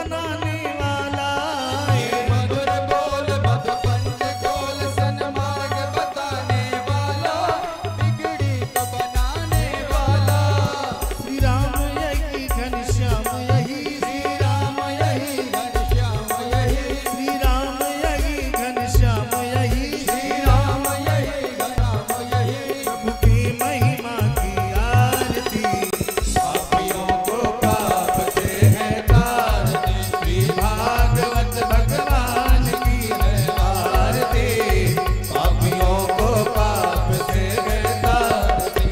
बनाने वाला, मधुर बोल मधु पंचकोल सन्मार्ग बताने वाला, बिगड़ी को बनाने वाला। श्री राम यही घनश्याम यही, श्री राम यही घनश्याम यही, श्री राम यही घनश्याम यही, श्री राम यही घनश्याम यही। प्रभु की महिमा की आरती, पापियों को पाप से है तारती, श्री भागवत भगवान की है आरती। पापियों को पाप से है तारती।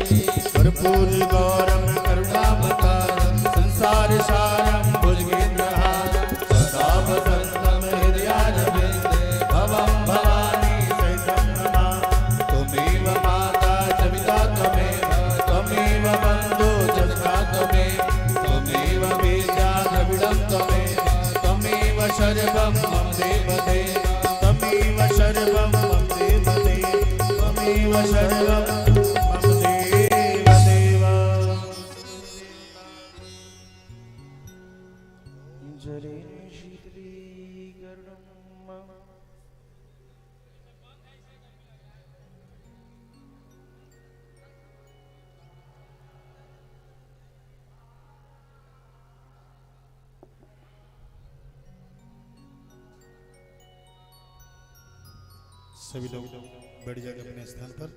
कर्पूर गौरम करुणावतारम संसार सारम भुजगेन्द्रहारम सदा वसंतम हृदयारविंदे भवं भवानी सहितं नमामि। त्वमेव माता च पिता त्वमेव, त्वमेव बन्धु च सखा त्वमेव, त्वमेव विद्या द्रविडं त्वमेव, त्वमेव सर्वं मम देवदेव, तमेव सर्वं मम देवदेव, त्वमेव सर्वं मम देवदेव। जरे शीतलीकरणं मम सभी लोग बैठ जाएंगे अपने स्थान पर।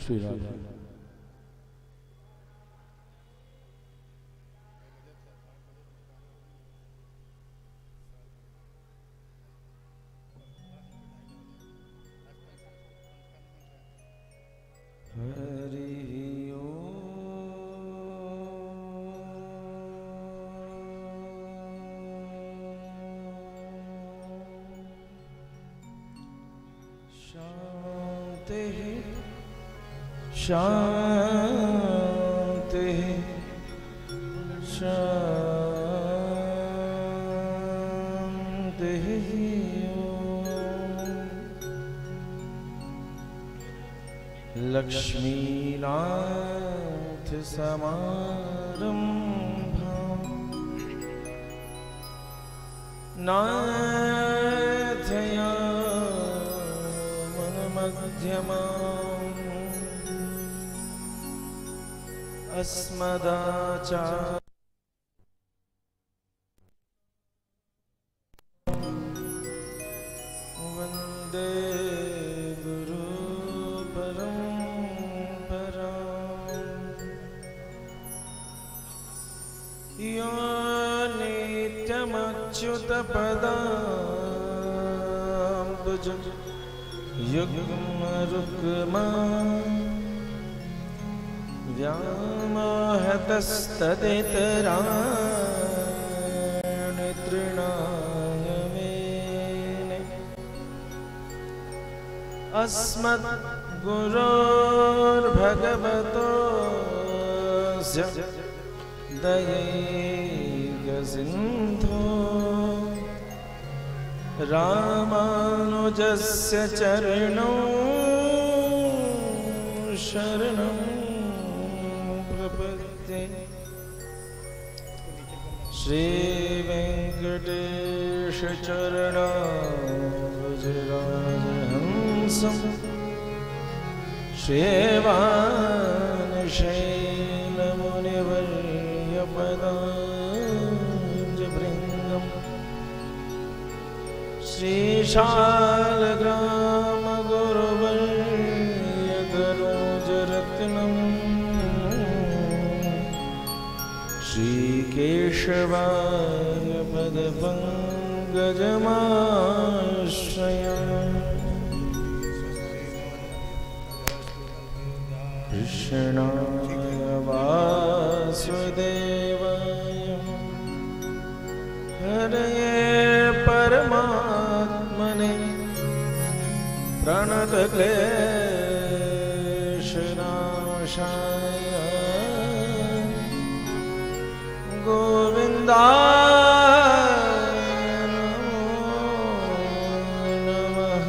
श्री राम हरि शांति शांति शांति। लक्ष्मीनाथ समारंभं नाथयामनमध्यमाम् अस्मदाचार्य वन्दे गुरु परम्पराम्। यो नित्यमच्युतपदाम्बुज युग्मरुग्मा व्यामोहतस्तदितराणि तृणाय मेने। अस्मद्गुरोर्भगवतोऽस्य दयैकसिन्धो रामानुजस्य चरणौ शरणं प्रपद्ये। श्रीवेङ्कटेश चरणारविन्दं श्रीवानशैलमुनिवर्यपदाब्जभृङ्गम् श्रीशालग्रामगुरुवर्यगरोजरत्नम् श्रीकेश वृषभाय पदपङ्कजमाश्रया कृष्णाय वासुदेवाय हरये परमात्मने प्रणतक्लेशनाशाय गोविन्दाय नमः।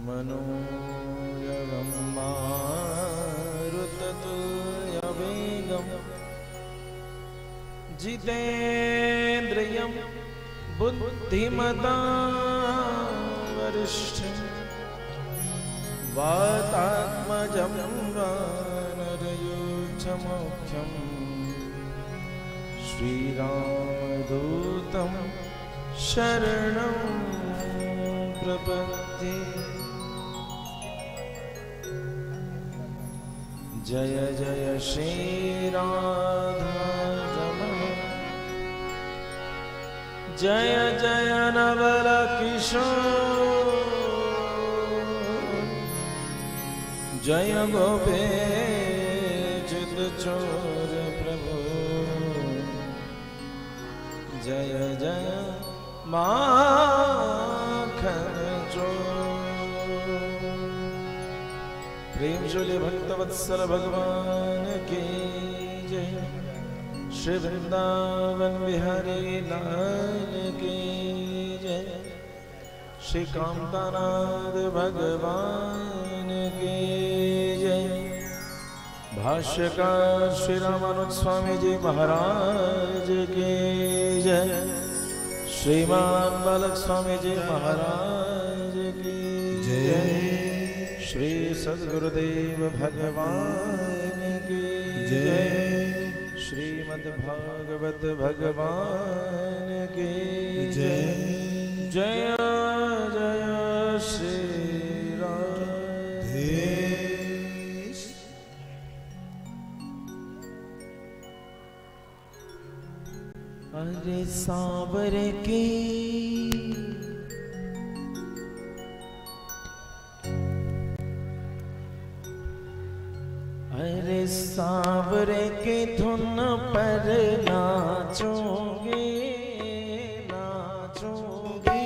मनोजवं मारुततुल्यवेगं जितेन्द्रियं बुद्धिमतां वरिष्ठं वातात्मजं वानरयूथमुख्यं श्रीरामदूतं शरणं प्रपद्ये। जय जय श्रीराधारमण जय जय नवल किशोर जय गोपेचित चोर प्रभु जय जय माखन चोर। प्रेम जोले भक्तवत्सल भगवान की जय। श्री वृंदावन बिहारी लाल की जय। श्री कामतानाथ भगवान की जय। भाष्यकार श्री रामानुज स्वामी जी महाराज की जय। श्रीमान बालक स्वामी जी महाराज की जय। श्री सद्गुरुदेव भगवान की जय। श्रीमद्भागवत भगवान की जय। जय जय श्री राधे। अरे सांवरे की अरे सांवरे की धुन पर नाचोगे नाचोगे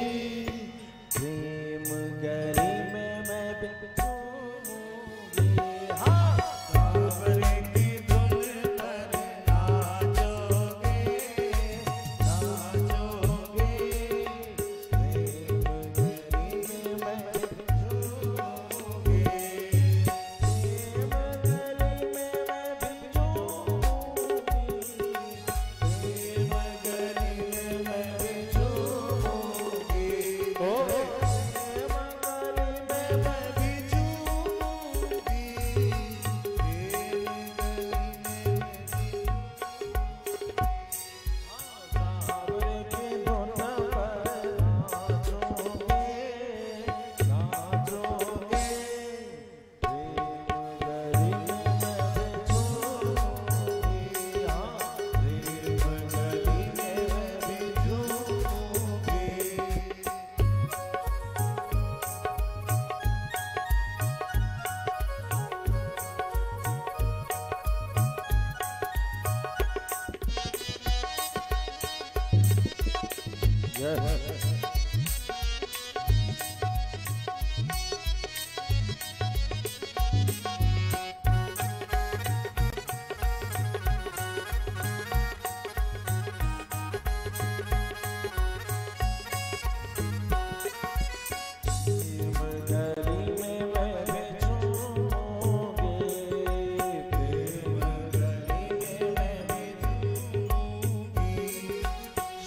प्रेम गरी में मैं बिछूंगी। हाँ सांवरे की धुन पर नाचोगे नाचोगे प्रेम गरी में मैं बिछूंगी।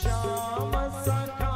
श्याम सखा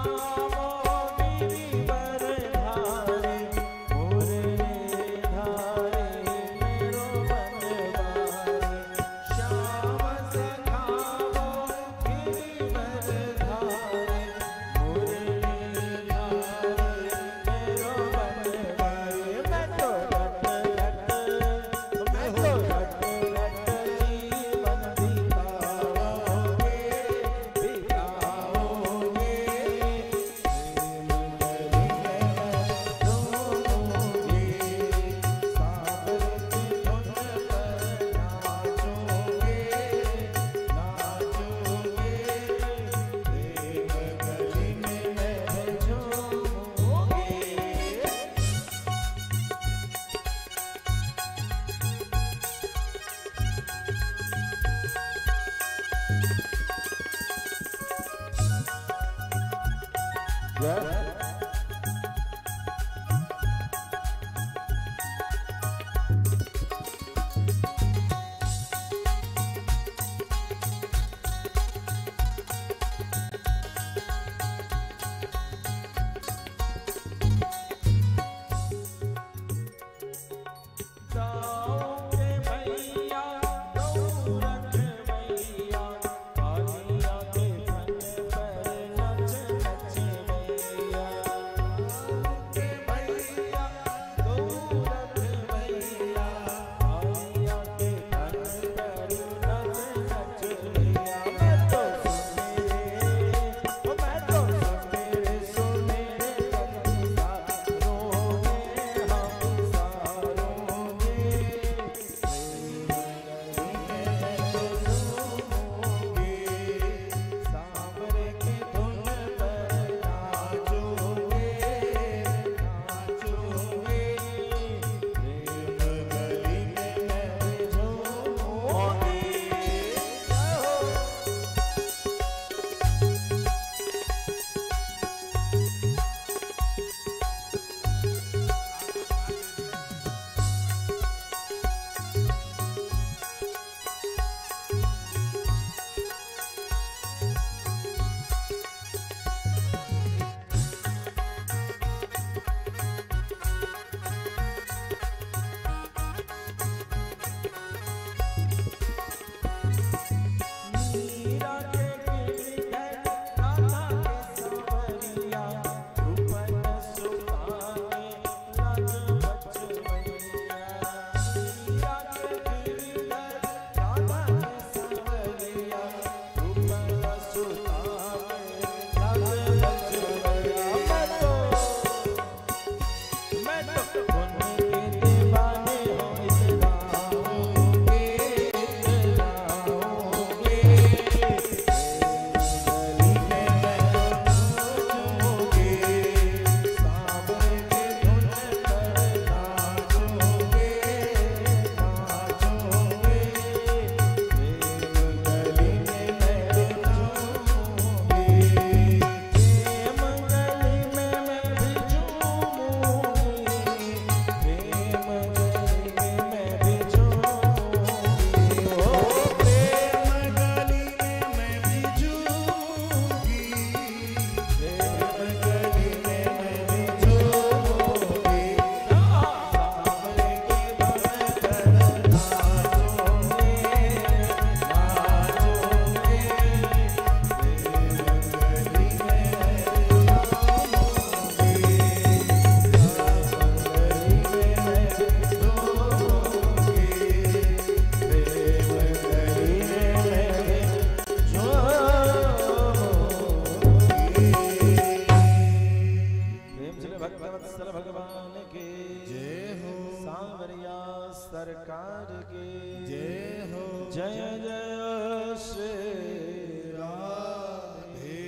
सरकार की जय हो जय जय श्री राधे।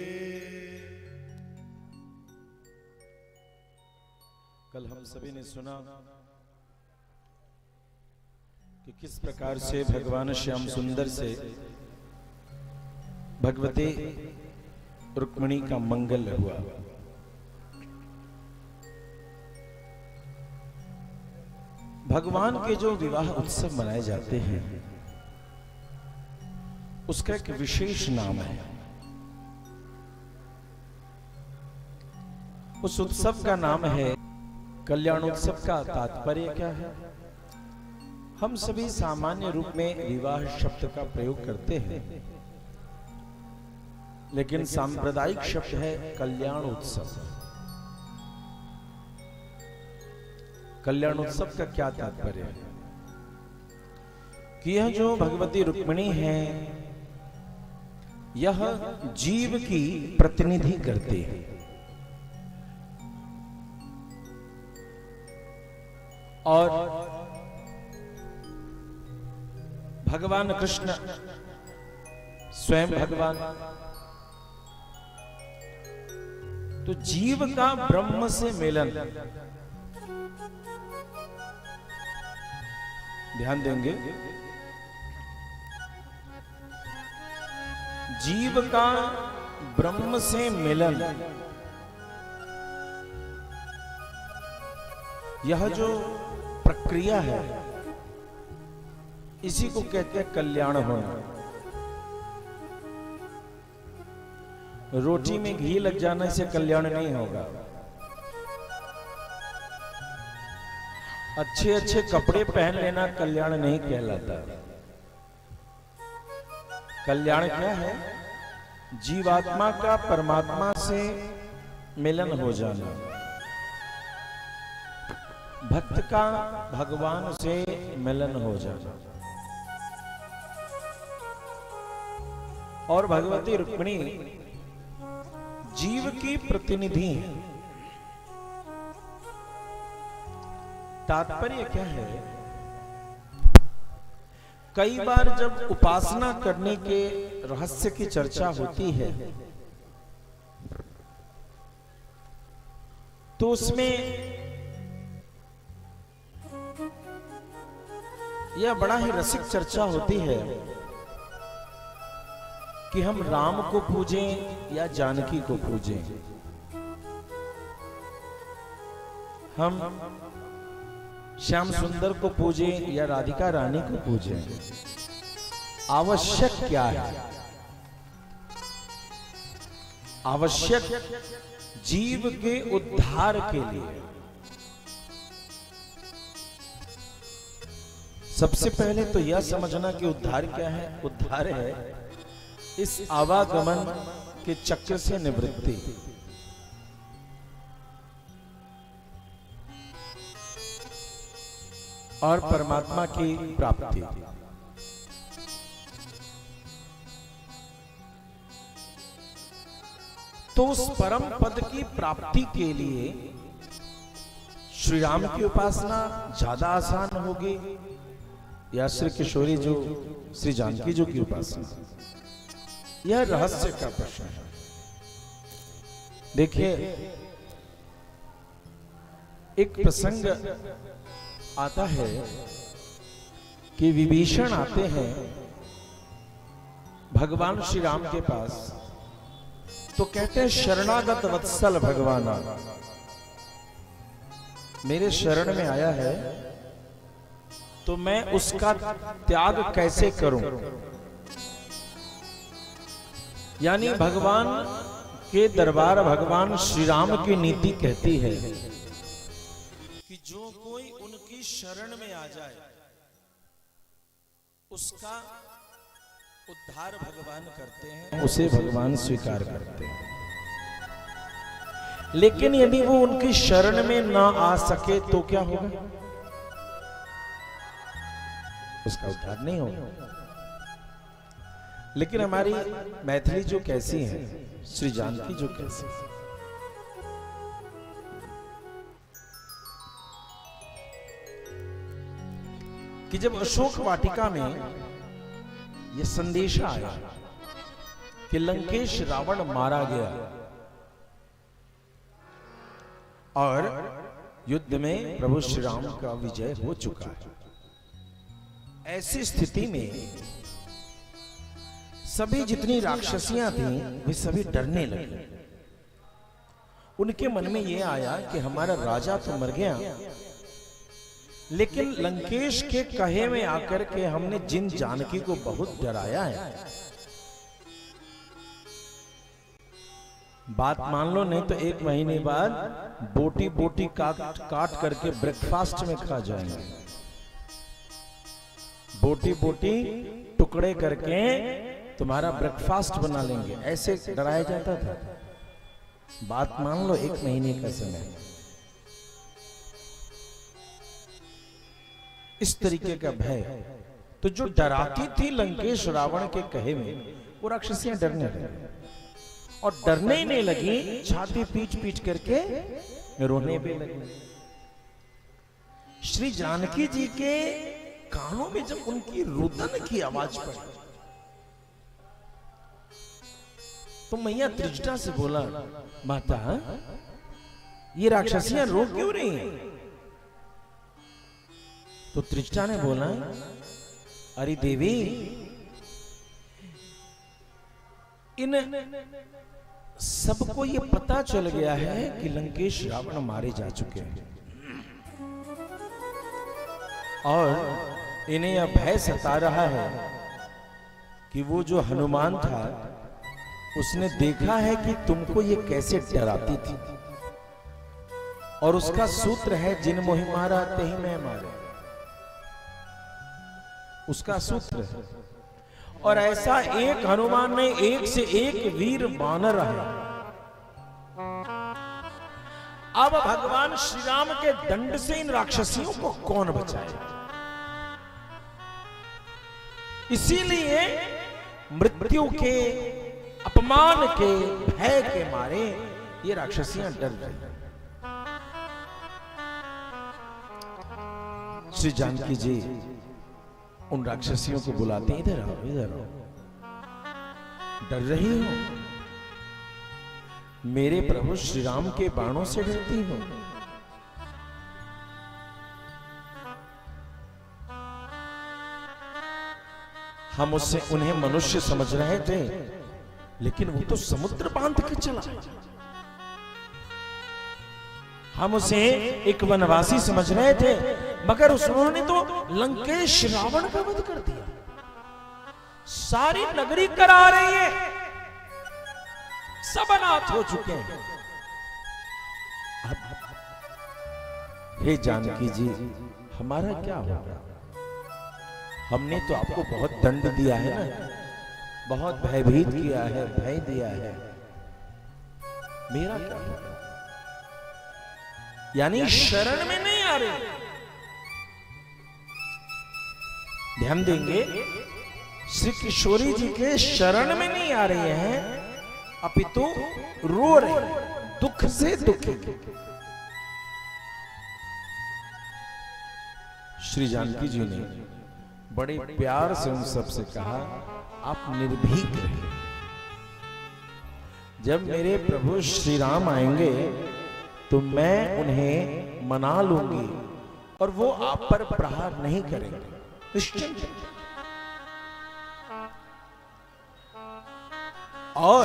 कल हम सभी ने सुना कि किस प्रकार से भगवान श्याम सुंदर से भगवती रुक्मिणी का मंगल हुआ। भगवान के जो विवाह उत्सव मनाए जाते हैं उसका एक विशेष नाम है। उस उत्सव का नाम है कल्याणोत्सव। का तात्पर्य क्या है? हम सभी सामान्य रूप में विवाह शब्द का प्रयोग करते हैं, लेकिन सांप्रदायिक शब्द है कल्याणोत्सव। कल्याणोत्सव का क्या तात्पर्य है? कि यह जो भगवती रुक्मिणी है यह जीव की प्रतिनिधि करती है और भगवान कृष्ण स्वयं भगवान, तो जीव का ब्रह्म से मिलन। ध्यान देंगे, जीव का ब्रह्म से मिलन यह जो प्रक्रिया है इसी को कहते हैं कल्याण होना। रोटी में घी लग जाने से कल्याण नहीं होगा, अच्छे अच्छे कपड़े पहन लेना कल्याण नहीं कहलाता। कल्याण क्या है? जीवात्मा का परमात्मा से मिलन हो जाना, भक्त का भगवान से मिलन हो जाना। और भगवती रुक्मिणी जीव की प्रतिनिधि है। तात्पर्य क्या है? कई बार जब उपासना करने के रहस्य की चर्चा होती है तो उसमें यह बड़ा ही रसिक चर्चा होती है कि हम राम को पूजें या जानकी को पूजें, हम श्याम सुंदर को पूजें या राधिका रानी को पूजें। आवश्यक क्या है? आवश्यक जीव के उद्धार के लिए सबसे पहले तो यह समझना कि उद्धार क्या है। उद्धार है इस आवागमन के चक्र से निवृत्ति। और परमात्मा की प्राप्ति। तो उस परम पद की प्राप्ति के लिए श्री राम की उपासना ज्यादा आसान होगी या श्री किशोरी जो श्री जानकी जो की उपासना? यह रहस्य का प्रश्न है। देखिए, एक प्रसंग आता है कि विभीषण आते हैं भगवान श्री राम के पास, तो कहते हैं शरणागत वत्सल भगवान मेरे शरण में आया है तो मैं उसका त्याग कैसे करूं? यानी भगवान के दरबार भगवान श्री राम की नीति कहती है कि जो कोई उनकी शरण में आ जाए उसका उद्धार भगवान करते हैं, उसे भगवान स्वीकार करते हैं। लेकिन यदि वो उनकी शरण में ना आ सके तो क्या होगा? उसका उद्धार नहीं होगा। लेकिन हमारी मैथिली जो कैसी है, श्री जानकी जो कैसी है, कि जब अशोक वाटिका में यह संदेश आया कि लंकेश रावण मारा गया और युद्ध में प्रभु श्री राम का विजय हो चुका है, ऐसी स्थिति में सभी जितनी राक्षसियां थीं वे सभी डरने लगी। उनके मन में यह आया कि हमारा राजा तो मर गया, लेकिन लंकेश के कहे में आकर के हमने जिन जानकी को बहुत डराया है, बात मान लो नहीं तो 1 महीने बाद बोटी बोटी काट करके ब्रेकफास्ट में खा जाएंगे। बोटी बोटी टुकड़े करके तुम्हारा ब्रेकफास्ट बना लेंगे, ऐसे डराया जाता था। बात मान लो 1 महीने का समय। इस तरीके का भय, तो जो डराती थी लंकेश रावण के कहे में, वो राक्षसियां डरने लगी और डरने ही नहीं लगी, छाती पीट पीट करके रोने भी लगी। श्री जानकी जी के कानों में जब उनकी रुदन की आवाज पड़ी तो मैया त्रिजटा से बोला, माता ये राक्षसियां रो क्यों रही हैं? तो त्रिजटा ने बोला, अरे देवी, इन सबको ये पता चल गया है कि लंकेश रावण मारे जा चुके हैं। और इन्हें यह भय सता रहा है कि वो जो हनुमान था उसने देखा है कि तुमको ये कैसे डराती थी, और उसका सूत्र है जिन मोहि मारा तेहि मैं मारे, उसका सूत्र है। और ऐसा एक हनुमान ने एक से एक वीर बानर है। अब भगवान श्री राम के दंड से इन राक्षसियों को कौन बचाए? इसीलिए मृत्यु के, अपमान के, भय के मारे ये राक्षसियां डर रही। श्री जानकी जी उन राक्षसियों को बुलाते हैं, इधर आओ, इधर आओ, डर रही हो? मेरे प्रभु श्री राम के बाणों से डरती हो? हम उससे उन्हें मनुष्य समझ रहे थे, लेकिन वो तो समुद्र बांध के चला। हम उसे एक वनवासी समझ रहे थे, मगर उन्होंने तो लंकेश रावण का वध कर दिया। सारी नगरी करा रही है, सब अनाथ हो चुके हैं। हे जानकी जी, हमारा क्या होगा? हमने तो आपको बहुत दंड दिया है ना, बहुत भयभीत किया है, भय दिया है, मेरा क्या होगा? यानी शरण में नहीं आ रहे। ध्यान देंगे, श्री किशोरी जी के शरण में नहीं आ रहे हैं, अपितु रो रहे, दुख से दुखी। श्री जानकी जी ने बड़े प्यार से उन सबसे कहा, आप निर्भीक रहिए। जब मेरे प्रभु श्री राम आएंगे तो मैं उन्हें मना लूंगी और वो आप पर प्रहार नहीं करेंगे, निश्चिंत। और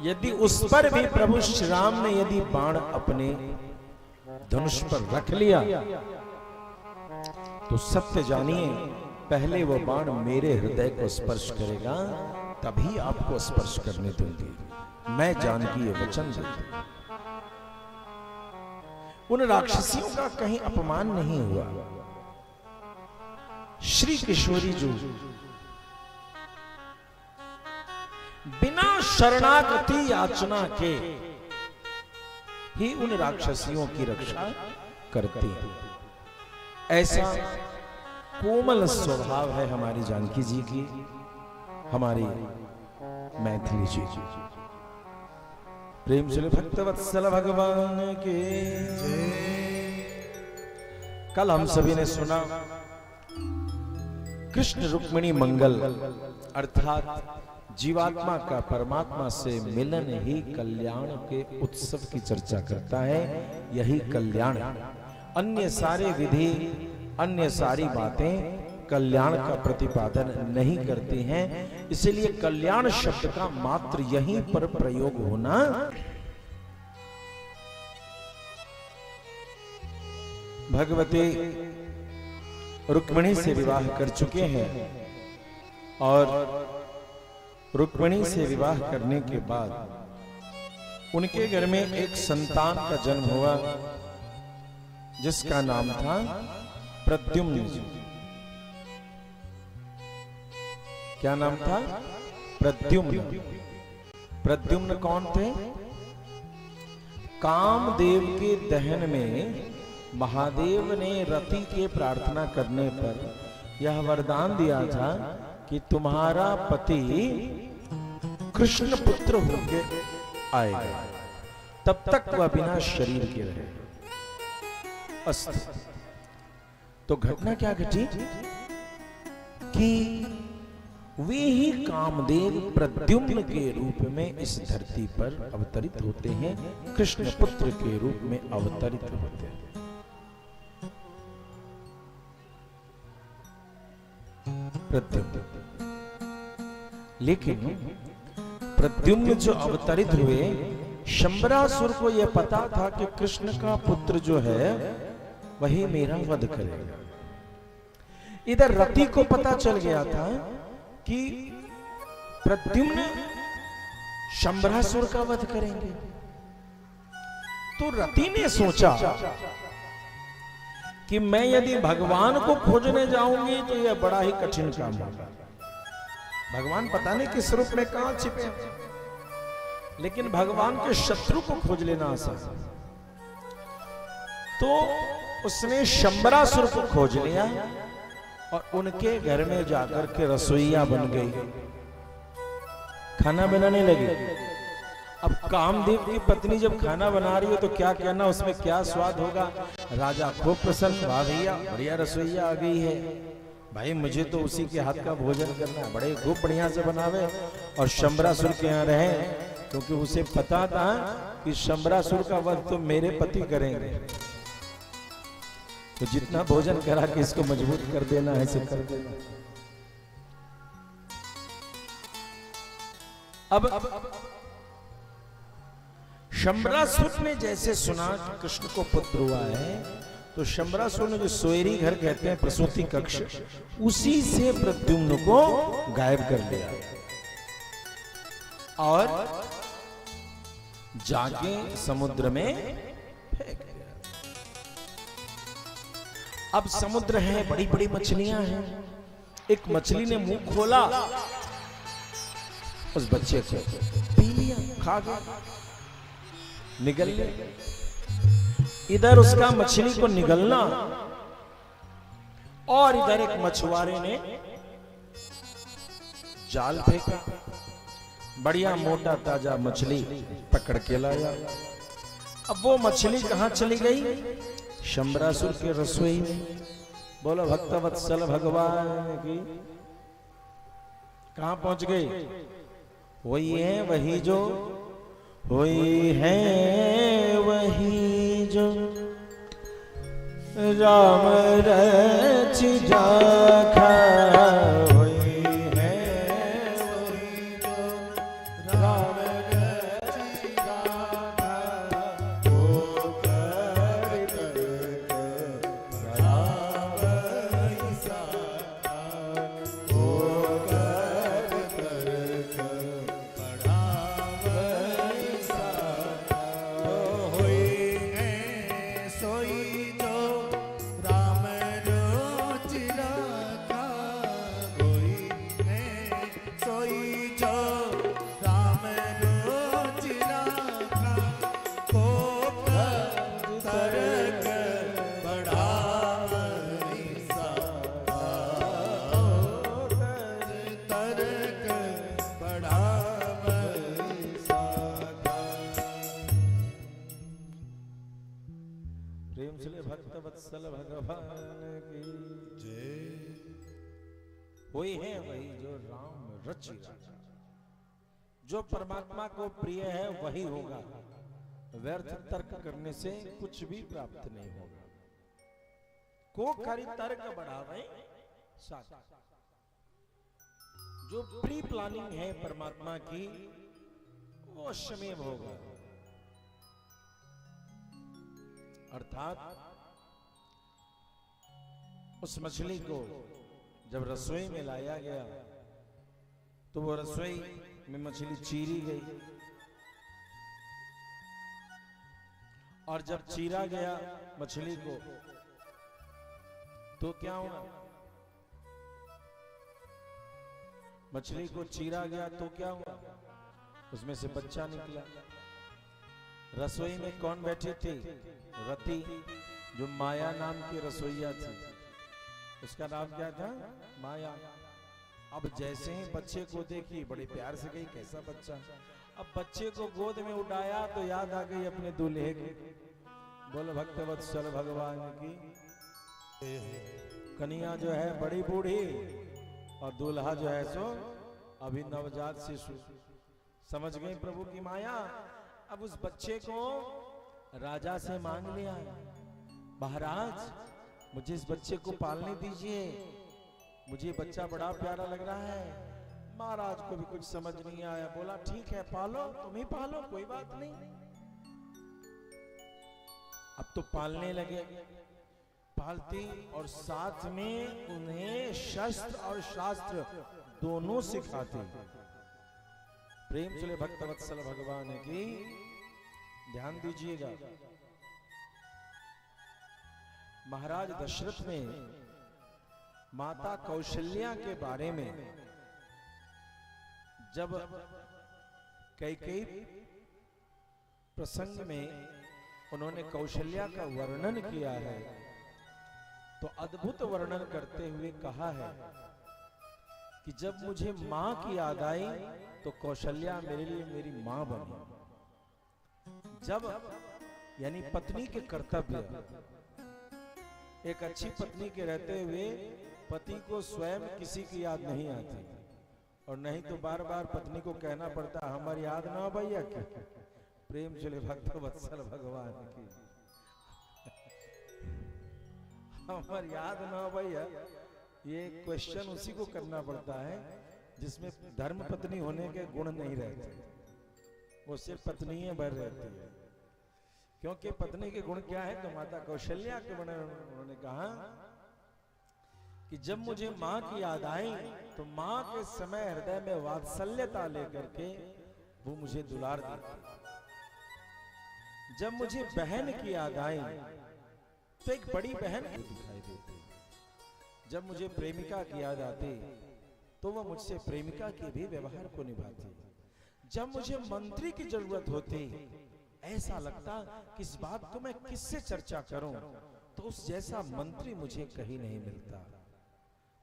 यदि उस पर भी प्रभु श्री राम ने यदि बाण अपने धनुष पर रख लिया तो सत्य जानिए, पहले वो बाण मेरे हृदय को स्पर्श करेगा, तभी आपको स्पर्श करने दूंगी। मैं जानकी ये वचन देता। उन राक्षसियों का कहीं अपमान नहीं हुआ। श्री किशोरी जी बिना शरणागति याचना के ही उन राक्षसियों की रक्षा करती है। ऐसा कोमल स्वभाव है हमारी जानकी जी की, हमारी मैथिली जी की। प्रेम से भक्तवत्सल भगवान के कल हम सभी ने सुना कृष्ण रुक्मिणी मंगल, अर्थात जीवात्मा का परमात्मा से मिलन ही कल्याण के उत्सव की चर्चा करता है। यही कल्याण, अन्य सारे विधि, अन्य सारी बातें कल्याण का प्रतिपादन नहीं करती हैं। इसलिए कल्याण शब्द का मात्र यहीं पर प्रयोग होना भगवती रुक्मिणी से विवाह कर चुके हैं और रुक्मिणी से विवाह करने के बाद उनके घर में एक संतान का जन्म हुआ जिसका नाम था प्रद्युम्न जी। क्या नाम था? प्रद्युम्न। प्रद्युम्न कौन थे? कामदेव के दहन में महादेव ने रति के प्रार्थना करने पर यह वरदान दिया था कि तुम्हारा पति कृष्ण पुत्र होकर आएगा, तब तक वह बिना शरीर के रहे। अस्त तो घटना क्या घटी कि वे ही कामदेव प्रद्युम्न के रूप में इस धरती पर अवतरित होते हैं, कृष्ण पुत्र के रूप में अवतरित होते हैं। प्रद्युम्न, लेकिन प्रद्युम्न जो अवतरित हुए, शंबरासुर को यह पता था कि कृष्ण का पुत्र जो है वही मेरा वध करेगा। इधर रति को पता चल गया था कि प्रद्युम्न शंबरासुर का वध करेंगे। तो रति ने सोचा कि मैं यदि भगवान को खोजने जाऊंगी तो यह बड़ा ही कठिन काम होगा। भगवान पता नहीं किस रूप में कहां छिपे हैं, लेकिन भगवान के शत्रु को खोज लेना आसान। तो उसने शंबरासुर को खोज लिया और उनके घर में जाकर के रसोईया बन गई, खाना बनाने लगी। अब कामदेव की पत्नी जब खाना बना रही हो तो क्या कहना, उसमें क्या स्वाद होगा। राजा खूब प्रसन्न, वाह भैया बढ़िया रसोईया आ गई है, भाई मुझे तो उसी के हाथ का भोजन करना है, बड़े खूब बढ़िया से बनावे और शंबरासुर के यहाँ रहे, क्योंकि उसे पता था कि शंबरासुर का वध तो मेरे पति करेंगे। तो जितना भोजन करा के इसको मजबूत कर देना है, ऐसे कर देना। अब शंबरासुर ने जैसे सुना कि कृष्ण को पुत्र हुआ है, तो शंबरासुर ने जो सोयरी घर कहते हैं, प्रसूति कक्ष, उसी से प्रद्युम्न को गायब कर दिया और जाके समुद्र में फेंक दिया। अब समुद्र है, बड़ी बड़ी मछलियां हैं। एक मछली ने मुंह खोला, उस बच्चे को पी लिया, खा गया, निगल गया। इधर उसका मछली को निगलना और इधर एक मछुआरे ने जाल फेंका, बढ़िया मोटा ताजा मछली पकड़ के लाया। अब वो मछली कहां चली गई? शंबरासुर के रसोई में। बोलो भक्तवत्सल भगवान की। कहां पहुंच गई? वही है वही जो, वही है वही जो राम रच जाखा, वही है वही जो राम रच जाखा, वो कर बड़ा वैसा, वो कर बड़ा वैसा, होई है सोई जो राम रोच रखा, होई है सोई जो राम रोच रखा, को तरक बड़ा वैसा, तरक बड़ा वैसा। प्रेम से भक्त वत्सल भगवान की जय। वही है वही जो राम रचि राजा, जो परमात्मा को प्रिय है वही होगा। व्यर्थ तर्क करने से कुछ भी प्राप्त नहीं होगा। को खरी तर्क बढ़ावे साथ। जो प्री प्लानिंग है परमात्मा की, वो अश्वमेव होगा। अर्थात उस मछली को जब रसोई में लाया गया तो वो रसोई में मछली चीरी गई, और जब चीरा गया मछली को तो क्या हुआ? मछली को चीरा गया तो क्या हुआ? उसमें से बच्चा निकला। रसोई में कौन बैठी थी? रति, जो माया नाम की रसोईया थी। उसका नाम क्या था? माया। अब जैसे ही बच्चे को देखी, बड़े प्यार से गई, कैसा बच्चा। अब बच्चे को गोद में उठाया तो याद आ गई अपने दूल्हे की। बोलो भक्तवत्सल भगवान की। कन्या जो है बड़ी बूढ़ी और दूल्हा जो है सो अभी नवजात शिशु। समझ गई प्रभु की माया। अब उस बच्चे को राजा से मांग लिया, महाराज मुझे इस बच्चे को पालने दीजिए, मुझे बच्चा बड़ा प्यारा लग रहा है। महाराज को भी कुछ समझ नहीं आया, बोला ठीक है पालो, तुम ही पालो, कोई बात नहीं। अब तो पालने लगे। पालती और साथ में उन्हें शस्त्र और शास्त्र दोनों सिखाती। प्रेम चले भक्त वत्सल भगवान की ध्यान दीजिएगा। महाराज दशरथ ने माता कौशल्या के बारे में जब कई प्रसंग में उन्होंने कौशल्या का वर्णन किया है तो अद्भुत वर्णन करते हुए कहा है कि जब मुझे मां की याद आई तो कौशल्या मेरे लिए मेरी मां बनी। जब यानी पत्नी के कर्तव्य, एक अच्छी पत्नी के रहते हुए पति को स्वयं किसी की याद नहीं आती और नहीं तो बार बार पत्नी को कहना पड़ता हमारी याद ना हो भैया क्या। प्रेम चले भक्त वत्सल भगवान की हमारी याद ना हो भैया, ये क्वेश्चन उसी को करना पड़ता है जिसमें धर्म पत्नी होने के गुण नहीं रहते, वो सिर्फ पत्नी भर रहती है। क्योंकि पत्नी के गुण क्या है तो माता कौशल्या के वर्णन उन्होंने कहा कि जब मुझे मां की याद आई तो मां के समय हृदय में वात्सल्यता लेकर के वो मुझे दुलार देती। जब मुझे बहन की याद आई तो एक बड़ी बहन दिखाई देती। जब मुझे प्रेमिका की याद आती तो वह मुझसे प्रेमिका के भी व्यवहार को निभाती। जब मुझे मंत्री की जरूरत होती ऐसा लगता कि इस बात को मैं किससे चर्चा करूं तो उस जैसा मंत्री मुझे कहीं नहीं मिलता।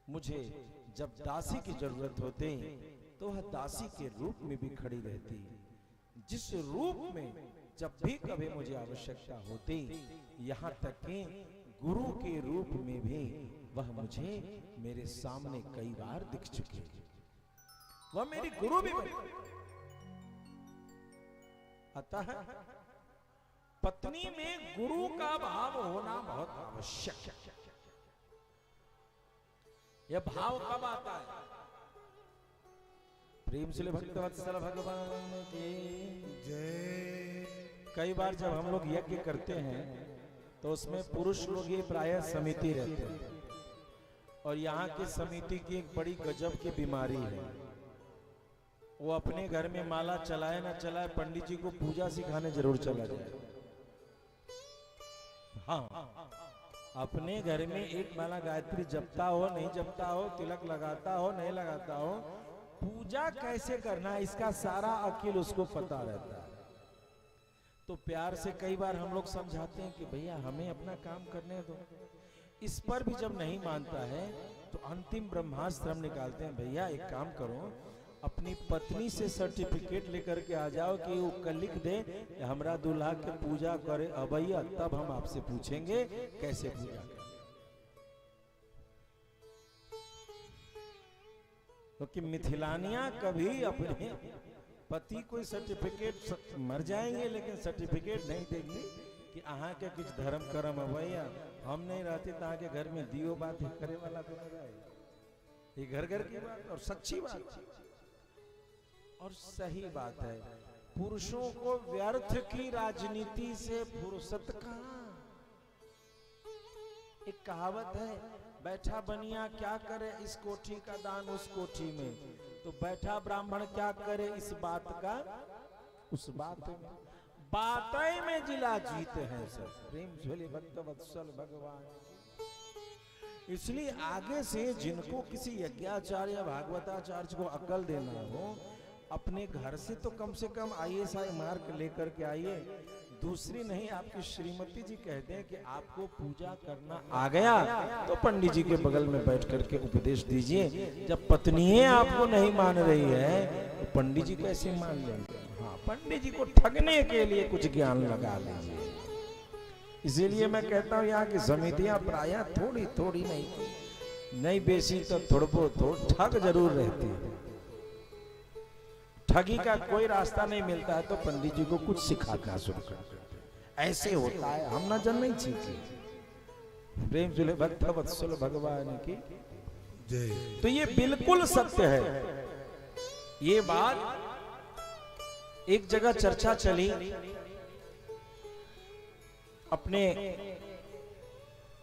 मुझे जब दासी की जरूरत होती तो वह दासी के रूप में भी खड़ी रहती। जिस रूप में जब भी कभी मुझे आवश्यकता होती, यहाँ तक कि गुरु के रूप में भी वह मुझे मेरे सामने कई बार दिख चुके। वह मेरी गुरु भी बनी। अतः पत्नी में गुरु का भाव होना बहुत आवश्यक है। यह भाव कब आता है? प्रेम से भक्त वत्सल भगवान की जय। कई बार जब हम लोग यज्ञ करते हैं तो उसमें पुरुष लोग ही प्रायः समिति रहते हैं और यहाँ की समिति की एक बड़ी गजब की बीमारी है। वो अपने घर में माला चलाए ना चलाए पंडित जी को पूजा सिखाने जरूर चला जाए। हाँ, अपने घर में एक माला गायत्री जपता हो नहीं जपता हो, तिलक लगाता हो नहीं लगाता हो, पूजा कैसे करना है इसका सारा अकील उसको पता रहता है। तो प्यार से कई बार हम लोग समझाते हैं कि भैया हमें अपना काम करने दो। इस पर भी जब नहीं मानता है तो अंतिम ब्रह्मास्त्र हम निकालते हैं, भैया एक काम करो अपनी पत्नी से सर्टिफिकेट लेकर के आ जाओ कि वो कल लिख दे हमरा दूल्हा के पूजा करे अभैया, तब हम आपसे पूछेंगे कैसे पूजा करें। क्योंकि मिथिलानियां कभी अपने पति कोई सर्टिफिकेट मर जाएंगे लेकिन सर्टिफिकेट नहीं देंगे कि अहाँ के कुछ धर्म कर्म है भैया, हम नहीं रहते तो अहाँ के घर में दियो बात करे वाला तो नहीं रहेगा। ये घर घर की बात और सच्ची बात और सही बात है। पुरुषों को व्यर्थ की राजनीति से फुर्सत कहां। एक कहावत है, बैठा बनिया क्या करे इस कोठी का दान उस कोठी में, तो बैठा ब्राह्मण क्या करे इस बात का उस बात में। बातें में जिला जीते हैं सब। प्रेम झोले भक्त वत्सल भगवान। इसलिए आगे से जिनको किसी यज्ञाचार्य या भागवताचार्य को अकल देना हो, अपने घर से तो कम से कम ISI मार्क लेकर के आइए। दूसरी नहीं, आपकी श्रीमती जी कहते हैं कि आपको पूजा करना आ गया तो पंडित जी के बगल में बैठ करके उपदेश दीजिए। जब पत्नी आपको नहीं मान रही है तो पंडित जी कैसे मान लेंगे? हाँ, पंडित जी को ठगने के लिए कुछ ज्ञान लगा लीजिए। इसीलिए मैं कहता हूँ यहाँ की समितियां प्रायः थोड़ी थोड़ी नहीं बेसी तो थोड़ ठग जरूर रहती है। ठगी का कोई रास्ता नहीं मिलता है तो पंडित जी को कुछ सिखाना शुरू कर देते। ऐसे होता है, हम ना जन नहीं सीखे। प्रेम जुले भक्त वत्सल भगवान की जय। तो ये बिल्कुल सत्य है। ये बात एक जगह चर्चा चली, अपने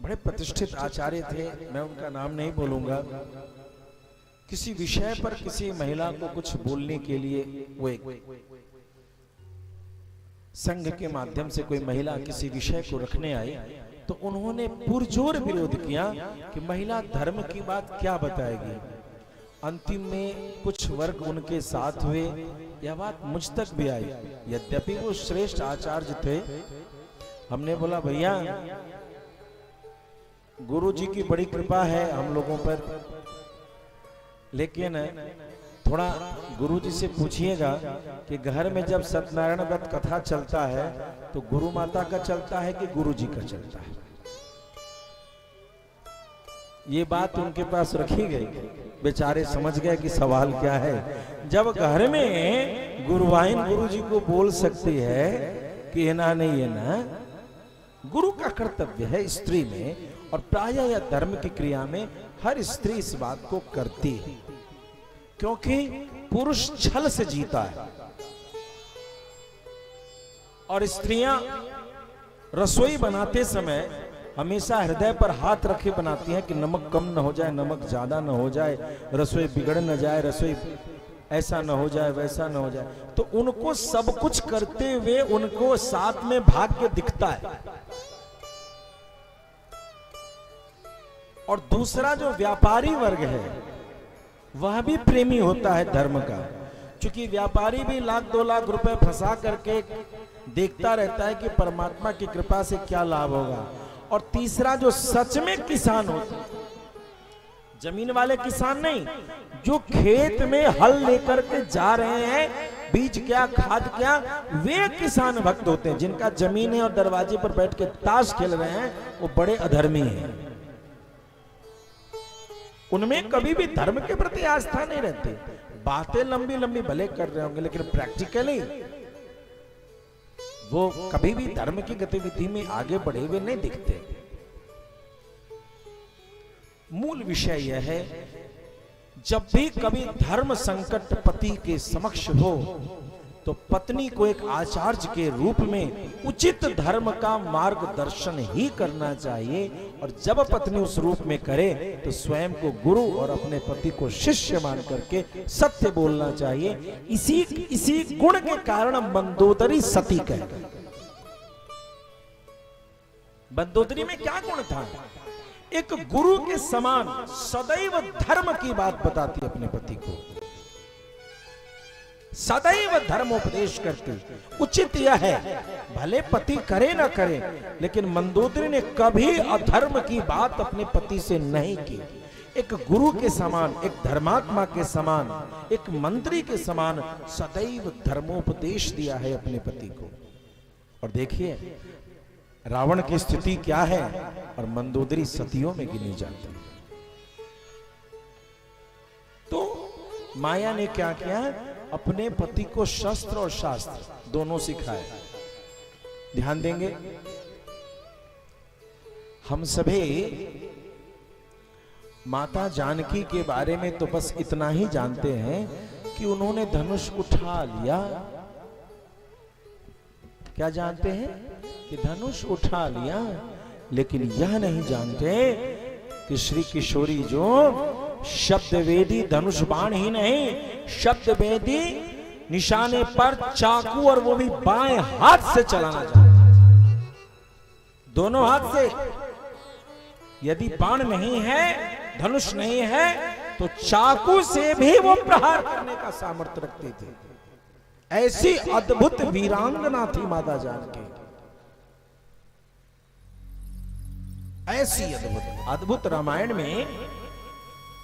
बड़े प्रतिष्ठित आचार्य थे, मैं उनका नाम नहीं बोलूंगा। किसी विषय पर किसी महिला को कुछ बोलने के लिए वो एक संघ के माध्यम से कोई महिला किसी विषय को रखने आई, तो उन्होंने पुरजोर विरोध किया कि महिला धर्म की बात क्या बताएगी। अंतिम में कुछ वर्ग उनके साथ हुए, यह बात मुझ तक भी आई। यद्यपि वो श्रेष्ठ आचार्य थे, हमने बोला भैया गुरु जी की बड़ी कृपा है हम लोगों पर, लेकिन थोड़ा गुरु जी से पूछिएगा कि घर में जब सत्यनारायण व्रत कथा चलता है तो गुरु माता का चलता है कि गुरु जी का चलता है। ये बात उनके पास रखी गई, बेचारे समझ गए कि सवाल क्या है। जब घर में गुरुवाइन गुरु जी को बोल सकती है कि ये ना नहीं, ये ना, गुरु का कर्तव्य है स्त्री में, और प्रायः या धर्म की क्रिया में हर स्त्री इस बात को करती है, क्योंकि पुरुष छल से जीता है। और स्त्रियां रसोई बनाते समय हमेशा हृदय पर हाथ रखे बनाती हैं कि नमक कम न हो जाए, नमक ज्यादा न हो जाए, रसोई बिगड़ न जाए, रसोई ऐसा न हो जाए, वैसा न हो जाए। तो उनको सब कुछ करते हुए उनको साथ में भाग्य दिखता है। और दूसरा जो व्यापारी वर्ग है वह भी प्रेमी होता है धर्म का, क्योंकि व्यापारी भी लाख 2 लाख रुपए फंसा करके देखता रहता है कि परमात्मा की कृपा से क्या लाभ होगा। और तीसरा जो सच में किसान होते हैं, जमीन वाले किसान नहीं, जो खेत में हल लेकर के जा रहे हैं, बीज क्या खाद क्या, वे किसान भक्त होते हैं। जिनका जमीन है और दरवाजे पर बैठ के ताश खेल रहे हैं, वो बड़े अधर्मी हैं। उनमें कभी भी धर्म के प्रति आस्था नहीं रहती। बातें लंबी लंबी भले कर रहे होंगे, लेकिन प्रैक्टिकली वो कभी भी धर्म की गतिविधि में आगे बढ़े हुए नहीं दिखते। मूल विषय यह है, जब भी कभी धर्म संकट पति के समक्ष हो तो पत्नी को एक आचार्य के रूप में उचित धर्म का मार्गदर्शन ही करना चाहिए। और जब पत्नी उस रूप में करे तो स्वयं को गुरु और अपने पति को शिष्य मान करके सत्य बोलना चाहिए। इसी गुण के कारण मंदोदरी सती कहते। मंदोदरी में क्या गुण था? एक गुरु के समान सदैव धर्म की बात बताती अपने पति को, सदैव धर्मोपदेश करती। उचित यह है, भले पति करे ना करे, लेकिन मंदोदरी ने कभी अधर्म की बात अपने पति से नहीं की। एक गुरु के समान, एक धर्मात्मा के समान, एक मंत्री के समान सदैव धर्मोपदेश दिया है अपने पति को। और देखिए रावण की स्थिति क्या है, और मंदोदरी सतियों में गिनी जाती है। तो माया ने क्या किया? अपने पति को शस्त्र और शास्त्र दोनों सिखाए। ध्यान देंगे, हम सभी माता जानकी के बारे में तो बस इतना ही जानते हैं कि उन्होंने धनुष उठा लिया। क्या जानते हैं? कि धनुष उठा लिया, लेकिन यह नहीं जानते कि श्री किशोरी जो शब्द वेदी धनुष बाण ही नहीं, शब्द वेदी निशाने पर चाकू, और वो भी बाएं हाथ से चलाना चाहते, दोनों हाथ से। यदि बाण नहीं है, धनुष नहीं है, तो चाकू से भी वो प्रहार करने का सामर्थ्य रखते थे। ऐसी अद्भुत वीरांगना थी माता जानकी, ऐसी अद्भुत। रामायण में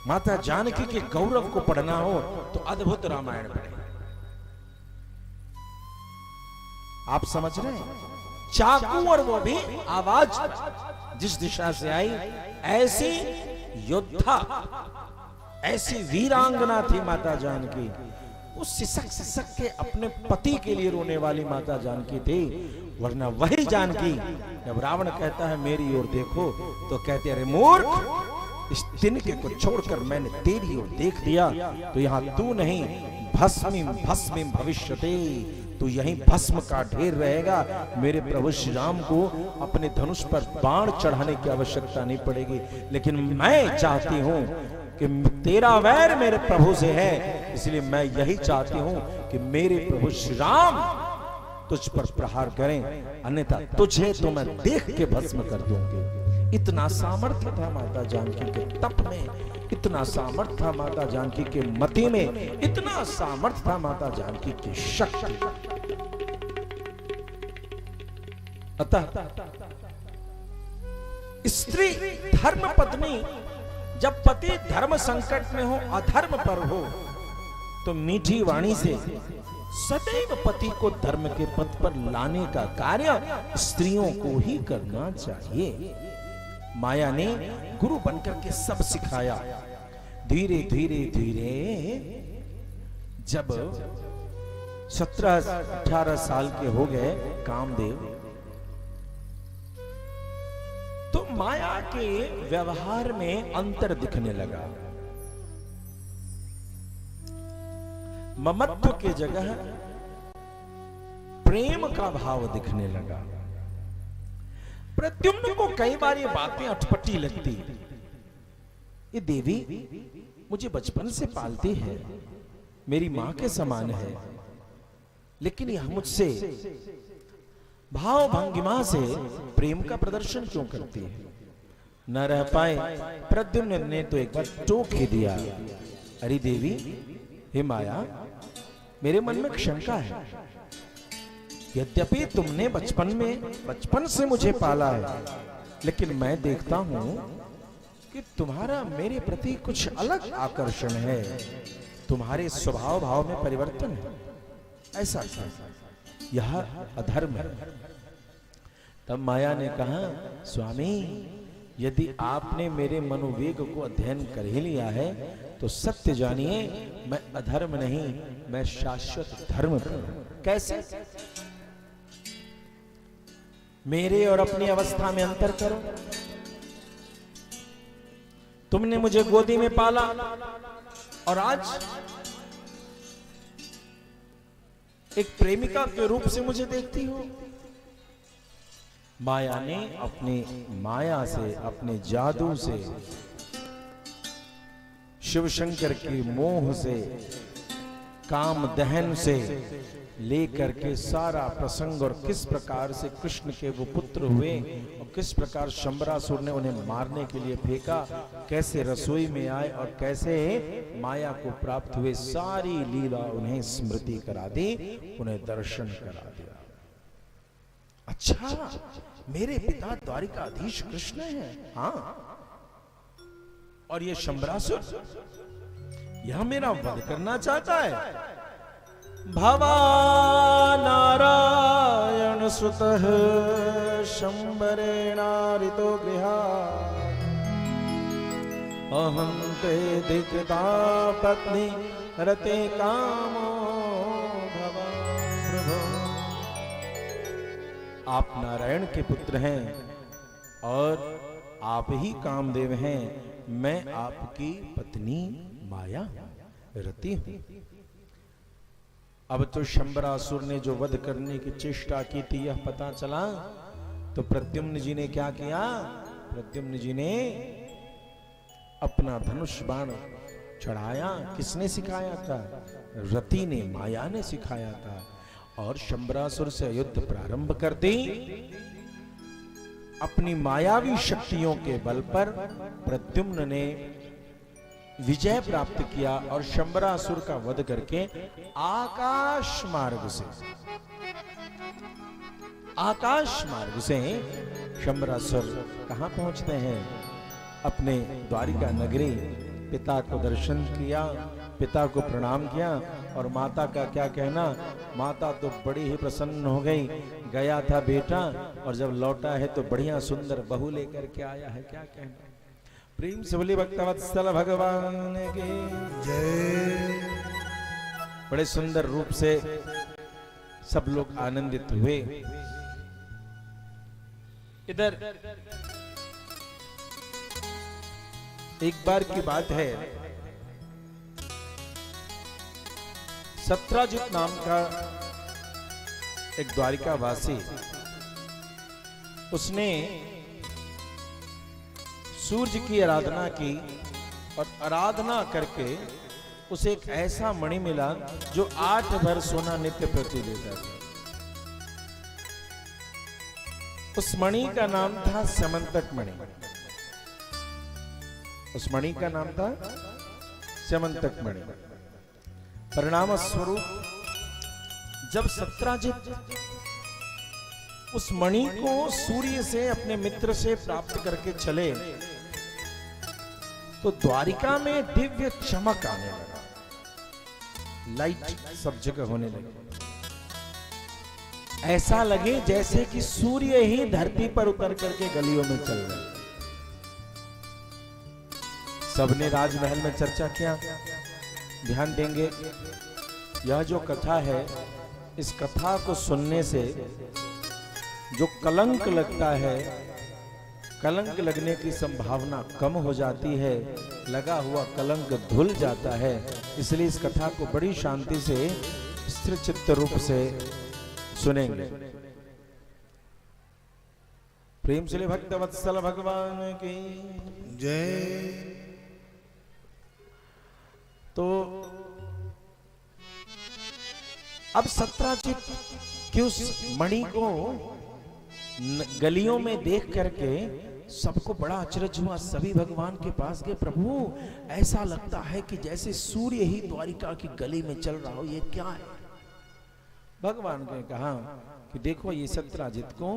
माता जानकी के गौरव को पढ़ना हो तो अद्भुत रामायण पढ़े। आप समझ रहे हैं? चाकू, और वो भी आवाज जिस दिशा से आई, ऐसी योद्धा, ऐसी वीरांगना थी माता जानकी। उस सिसक के अपने पति के लिए रोने वाली माता जानकी थी। वरना वही जानकी जब रावण कहता है मेरी ओर देखो, तो कहते अरे मूर्ख, इस तिनके को छोड़कर मैंने तेरी ओर देख दिया तो यहां तू नहीं भस्मीं भस्मीं भविष्यते, तो यहीं भस्म का ढेर रहेगा। मेरे प्रभु श्री राम को अपने धनुष पर बाण चढ़ाने की आवश्यकता नहीं पड़ेगी। लेकिन मैं चाहती हूं कि तेरा वैर मेरे प्रभु से है, इसलिए मैं यही चाहती हूं कि मेरे प्रभु श्री राम तुझ पर प्रहार करें, अन्यथा तुझे तो मैं देख के भस्म कर दूंगी। इतना सामर्थ्य था माता जानकी के तप में, इतना सामर्थ्य था माता जानकी के मति में, इतना सामर्थ्य था माता जानकी की शक्ति। अतः स्त्री धर्म पत्नी जब पति धर्म संकट में हो, अधर्म पर हो, तो मीठी वाणी से सदैव पति को धर्म के पथ पर लाने का कार्य स्त्रियों को ही करना चाहिए। माया ने गुरु बनकर के सब सिखाया। धीरे धीरे धीरे जब 17-18 साल के हो गए कामदेव, तो माया के व्यवहार में अंतर दिखने लगा। ममत्व के जगह प्रेम का भाव दिखने लगा। प्रद्युम्न को कई बार ये बातें अटपटी लगती। ये देवी मुझे बचपन से पालती है, मेरी मां के समान है, लेकिन यह मुझसे भाव भंगिमा से प्रेम का प्रदर्शन क्यों करती है? न रह पाए प्रद्युम्न ने तो एक बार टोक ही दिया, अरे देवी, हे माया, मेरे मन में शंका है। यद्यपि तुमने बचपन से मुझे पाला है, लेकिन मैं देखता हूं कि तुम्हारा मेरे प्रति कुछ अलग आकर्षण है, तुम्हारे स्वभाव भाव में परिवर्तन है। ऐसा क्या? यह अधर्म है। तब माया ने कहा, स्वामी, यदि आपने मेरे मनोवेग को अध्ययन कर ही लिया है, तो सत्य जानिए, मैं अधर्म नहीं, मैं शाश्वत धर्म पर हूं। कैसे? मेरे और अपनी अवस्था में अंतर करो। तुमने मुझे गोदी में पाला और आज एक प्रेमिका के रूप से मुझे देखती हो। माया ने अपनी माया से, अपने जादू से, शिव शंकर की मोह से, काम दहन से लेकर के सारा प्रसंग और किस प्रकार से कृष्ण के वो पुत्र हुए और किस प्रकार शंबरासुर ने उन्हें मारने के लिए फेंका, कैसे रसोई में आए और कैसे माया को प्राप्त हुए, सारी लीला उन्हें स्मृति करा दी, उन्हें दर्शन करा दिया। अच्छा, मेरे पिता द्वारिकाधीश कृष्ण हैं, हाँ, और ये शंबरासुर यह मेरा वध करना चाहता है। भवा नारायण सुतः शंबरेणारितो गृहा अहं ते दिग्धा पत्नी रते कामो भवा प्रभो। आप नारायण के पुत्र हैं और आप ही कामदेव हैं, मैं आपकी पत्नी माया रति हूं। अब तो शंबरासुर ने जो वध करने की चेष्टा की थी यह पता चला, तो प्रद्युम्न जी ने क्या किया? प्रद्युम्न जी ने अपना धनुष बाण चढ़ाया। किसने सिखाया था? रति ने, माया ने सिखाया था। और शंबरासुर से युद्ध प्रारंभ कर दी। अपनी मायावी शक्तियों के बल पर प्रद्युम्न ने विजय प्राप्त किया और शंबरासुर का वध करके आकाश मार्ग से शंबरासुर कहां पहुंचते हैं? अपने द्वारिका नगरी। पिता को दर्शन किया, पिता को प्रणाम किया, और माता का क्या कहना, माता तो बड़ी ही प्रसन्न हो गई। गया था बेटा और जब लौटा है तो बढ़िया सुंदर बहू लेकर के आया है, क्या कहना। प्रेम से बोली भक्तवत्सल भगवान की जय। बड़े सुंदर रूप से सब लोग आनंदित हुए। इधर एक बार की बात है, सत्राजित नाम का एक द्वारिकावासी, उसने सूर्य की आराधना की और आराधना करके उसे एक ऐसा मणि मिला जो 8 भर सोना नित्य प्रति देता था। उस मणि का नाम था स्यमंतक मणि। उस मणि का नाम था स्यमंतक मणि। परिणाम स्वरूप जब सत्राजित उस मणि को सूर्य से अपने मित्र से प्राप्त करके चले तो द्वारिका में दिव्य चमक आने लगा, लाइट सब जगह होने लगी। ऐसा लगे जैसे कि सूर्य ही धरती पर उतर करके गलियों में चल रहे। सबने राजमहल में चर्चा किया। ध्यान देंगे, यह जो कथा है, इस कथा को सुनने से जो कलंक लगता है, कलंक लगने की संभावना कम हो जाती है, लगा हुआ कलंक धुल जाता है। इसलिए इस कथा को बड़ी शांति से स्थिर चित्त रूप से सुनेंगे। प्रेम से भक्त वत्सल भगवान की जय। तो अब सत्राजित की उस मणि को गलियों में देख करके सबको बड़ा अचरज हुआ। सभी भगवान के पास गए, प्रभु ऐसा लगता है कि जैसे सूर्य ही द्वारिका की गली में चल रहा हो, ये क्या है? भगवान ने कहा कि देखो, ये सत्राजित को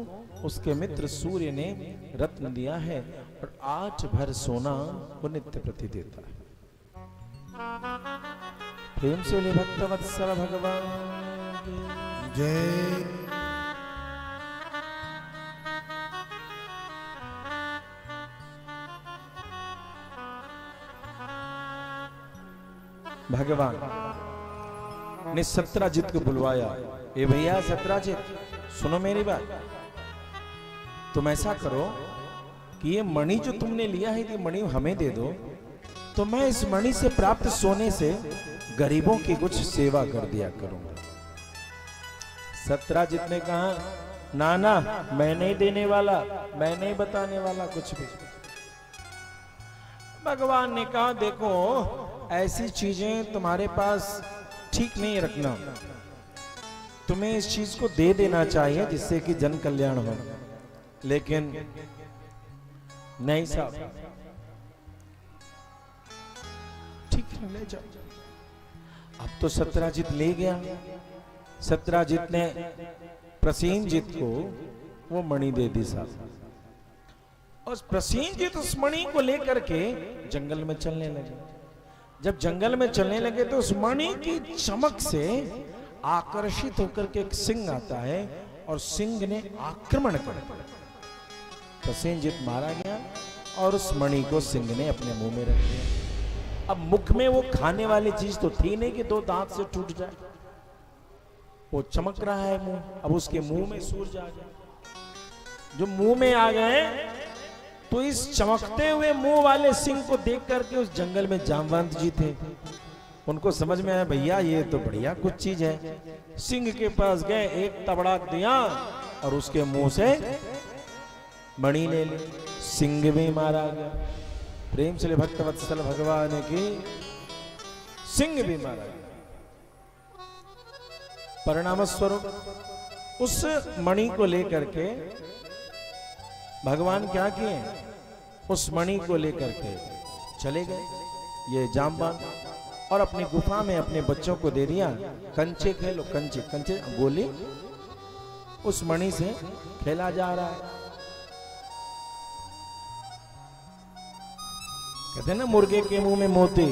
उसके मित्र सूर्य ने रत्न दिया है और 8 भर सोना वो नित्य प्रति देता है। प्रेम से बोले भक्त वत्सल भगवान जय। भगवान ने सत्राजित को बुलवाया। ए भैया सत्राजित, सुनो मेरी बात। तुम ऐसा करो कि ये मणि जो तुमने लिया है, ये मणि हमें दे दो, तो मैं इस मणि से प्राप्त सोने से गरीबों की कुछ सेवा कर दिया करूंगा। सत्राजित ने कहा, ना ना, मैं नहीं देने वाला, मैं नहीं बताने वाला कुछ भी। भगवान ने कहा, देखो ऐसी चीजें तुम्हारे पास ठीक नहीं रखना, तुम्हें इस चीज को दे देना चाहिए जिससे कि जन कल्याण हो। लेकिन नहीं साहब, ठीक है ले जाओ। अब तो सत्राजित ले गया। सत्राजित ने प्रसेनजित को वो मणि दे दी साहब। और प्रसेनजित उस मणि को लेकर के जंगल में चलने लगे। जब जंगल में चलने लगे तो उस मणि की चमक से आकर्षित होकर के एक सिंह आता है और सिंह ने आक्रमण कर दिया। प्रसेनजित मारा गया और उस मणि को सिंह ने अपने मुंह में रख दिया। अब मुख में वो खाने वाली चीज तो थी नहीं कि 2 दांत से टूट जाए। वो चमक रहा है मुंह, अब उसके मुंह में सूरज आ गया। जो मुंह में आ गए तो इस चमकते हुए मुंह वाले सिंह को देख करके उस जंगल में जामवंत जी थे, उनको समझ में आया, भैया ये तो बढ़िया कुछ चीज है। सिंह के पास गए, एक तबड़ाक दिया और उसके मुंह से मणि ले ली। सिंह भी मारा गया। प्रेम से भक्त वत्सल भगवान की सिंह भी मारा गया। परिणाम स्वरूप उस मणि को लेकर के भगवान क्या किए, उस मणि को लेकर के चले गए ये जामवंत, और अपनी गुफा में अपने बच्चों को दे दिया। कंचे खेलो, कंचे कंचे गोली उस मणि से खेला जा रहा है। कहते हैं ना, मुर्गे के मुंह में मोती।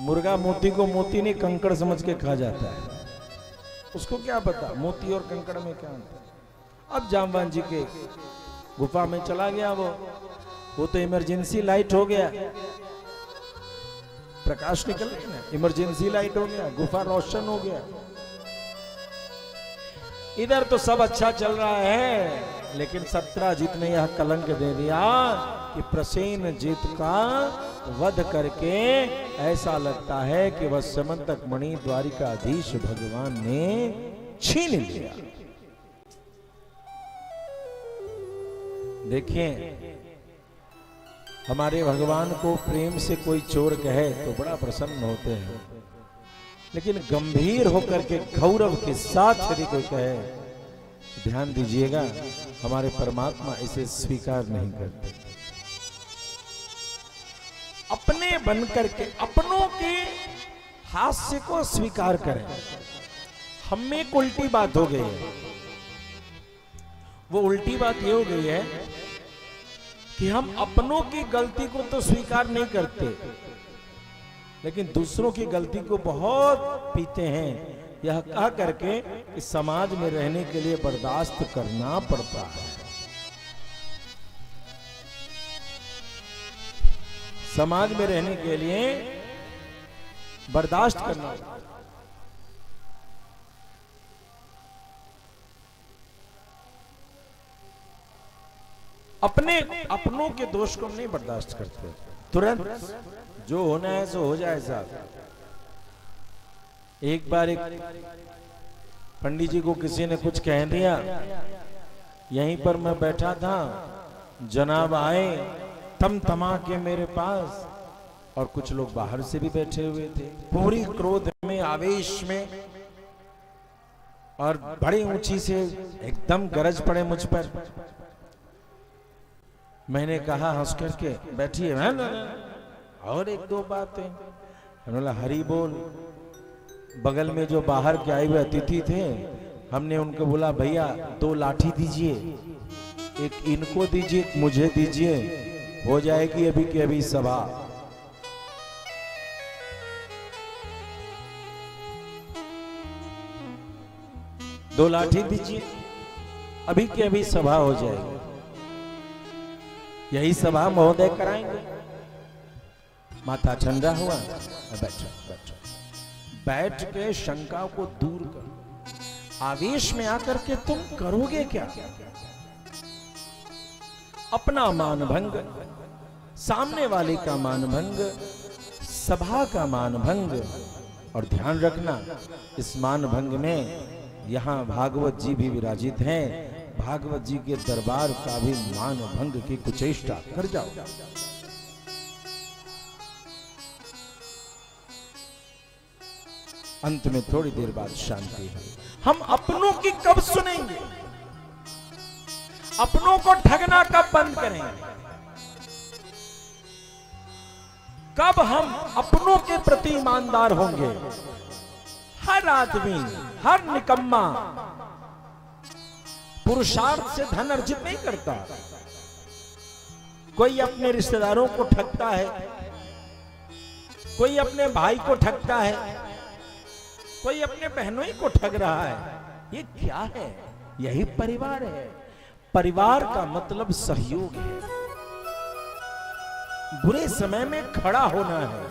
मुर्गा मोती को मोती नहीं कंकड़ समझ के खा जाता है। उसको क्या पता मोती और कंकड़ में क्या अंतर। अब जामवंत जी के गुफा में चला गया वो तो इमरजेंसी लाइट हो गया, प्रकाश निकल गया ना, इमरजेंसी लाइट हो गया, गुफा रोशन हो गया। इधर तो सब अच्छा चल रहा है, लेकिन सत्राजित ने यह कलंक दे दिया कि प्रसेनजित का वध करके ऐसा लगता है कि वह स्यमंतक मणि द्वारिकाधीश भगवान ने छीन लिया। देखिए, हमारे भगवान को प्रेम से कोई चोर कहे तो बड़ा प्रसन्न होते हैं, लेकिन गंभीर होकर के गौरव के साथ यदि कोई कहे, ध्यान दीजिएगा, हमारे परमात्मा इसे स्वीकार नहीं करते। अपने बनकर के अपनों के हास्य को स्वीकार करें। हम में एक उल्टी बात हो गई है। वो उल्टी बात ये हो गई है कि हम अपनों की गलती को तो स्वीकार नहीं करते, लेकिन दूसरों की गलती को बहुत पीते हैं, यह कह करके कि समाज में रहने के लिए बर्दाश्त करना पड़ता है। समाज में रहने के लिए बर्दाश्त करना पड़ता है। अपनों के दोष को नहीं बर्दाश्त करते, तुरंत जो होना है सो हो जाए साहब। एक बार एक पंडित जी को किसी ने कुछ कह दिया, यहीं पर मैं बैठा था, जनाब आए तमा के मेरे पास, और कुछ लोग बाहर से भी बैठे हुए थे, पूरी क्रोध में, आवेश में, और बड़ी ऊंची से एकदम गरज पड़े मुझ पर। मैंने कहा हंस करके, बैठिए, और एक दो बातें। बोला हरी बोल। बगल में जो बाहर के आए हुए अतिथि थे, हमने उनको बोला भैया 2 लाठी दीजिए, एक इनको दीजिए, एक मुझे दीजिए, हो जाएगी अभी की अभी सभा। दो लाठी दीजिए, अभी की अभी सभा हो जाएगी। यही सभा महोदय कराएंगे। माथा ठंडा हुआ, बैठो बैठो, बैठ के शंका को दूर करो। आवेश में आकर के तुम करोगे क्या? अपना मान भंग, सामने वाले का मान भंग, सभा का मान भंग। और ध्यान रखना, इस मान भंग में यहां भागवत जी भी विराजित हैं। भागवत जी के दरबार का भी मान भंग की कुचेष्टा कर जाओ। अंत में थोड़ी देर बाद शांति है। हम अपनों की कब सुनेंगे? अपनों को ठगना कब बंद करेंगे? कब हम अपनों के प्रति ईमानदार होंगे? हर आदमी, हर निकम्मा पुरुषार्थ से धन अर्जित नहीं करता। कोई अपने रिश्तेदारों को ठगता है, कोई अपने भाई को ठगता है, कोई अपने बहनों ही को ठग रहा है। ये क्या है? यही परिवार है। परिवार का मतलब सहयोग है, बुरे समय में खड़ा होना है।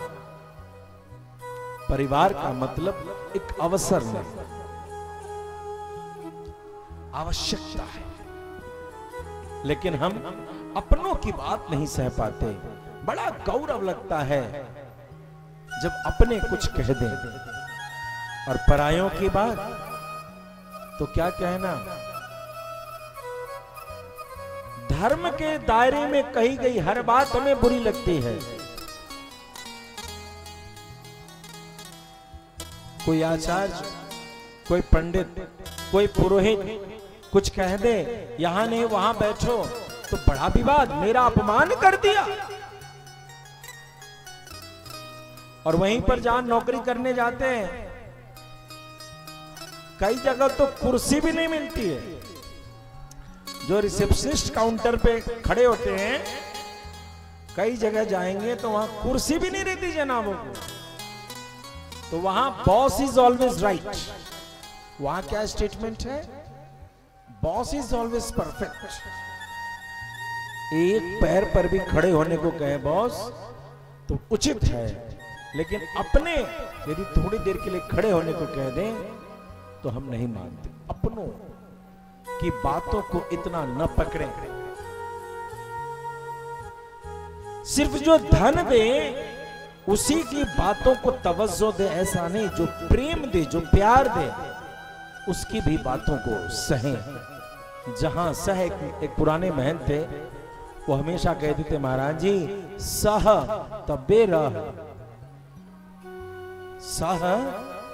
परिवार का मतलब एक अवसर नहीं, आवश्यकता है। लेकिन हम अपनों की बात नहीं सह पाते। बड़ा गौरव लगता है जब अपने कुछ कह दें, और परायों की बात तो क्या कहना। धर्म के दायरे में कही गई हर बात हमें बुरी लगती है। कोई आचार्य, कोई पंडित, कोई पुरोहित कुछ कह दे, यहां नहीं वहां बैठो, तो बड़ा विवाद, मेरा अपमान कर दिया। और वहीं पर जहां नौकरी करने जाते हैं, कई जगह तो कुर्सी भी नहीं मिलती है। जो रिसेप्शनिस्ट काउंटर पे खड़े होते हैं, कई जगह जाएंगे तो वहां कुर्सी भी नहीं रहती जनाबों को। तो वहां बॉस इज ऑलवेज राइट। वहां क्या स्टेटमेंट है? Boss is always perfect. एक पैर पर भी खड़े होने को कहे बॉस तो उचित है, लेकिन अपने यदि थोड़ी देर के लिए खड़े होने को कह दें तो हम नहीं मानते। अपनों की बातों को इतना न पकड़ें। सिर्फ जो धन दे उसी की बातों को तवज्जो दे, ऐसा नहीं। जो प्रेम दे, जो प्यार दे, उसकी भी बातों को सहें। जहां सह एक पुराने महंत थे, वो हमेशा कहते थे, महाराज जी सह तब्बे रह, सह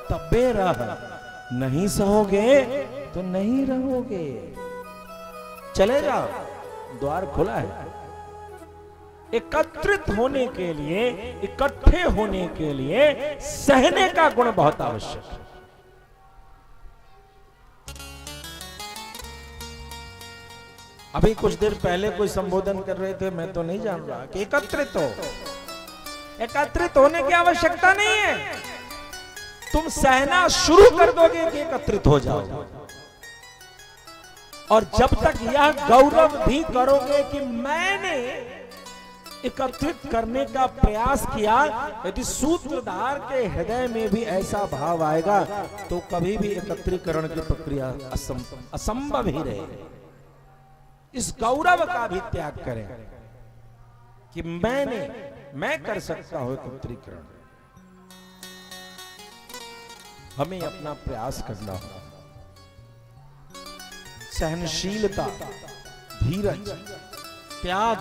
तब्बे रह, नहीं सहोगे तो नहीं रहोगे। चले जाओ, द्वार खुला है। एकत्रित होने के लिए, इकट्ठे होने के लिए सहने का गुण बहुत आवश्यक है। अभी कुछ देर पहले कोई संबोधन कर रहे थे, मैं तो नहीं जान रहा कि एकत्रित हो। एकत्रित होने की आवश्यकता नहीं है, तुम सहना शुरू कर दोगे कि एकत्रित हो जाओ। और जब तक यह गौरव भी करोगे कि मैंने एकत्रित करने का प्रयास किया, यदि सूत्रधार के हृदय में भी ऐसा भाव आएगा तो कभी भी एकत्रीकरण की प्रक्रिया असंभव ही रहेगी। इस गौरव का भी त्याग करें कि मैं कर सकता हूं एकत्रीकरण। हमें अपना प्रयास करना होगा। सहनशीलता, धीरज, त्याग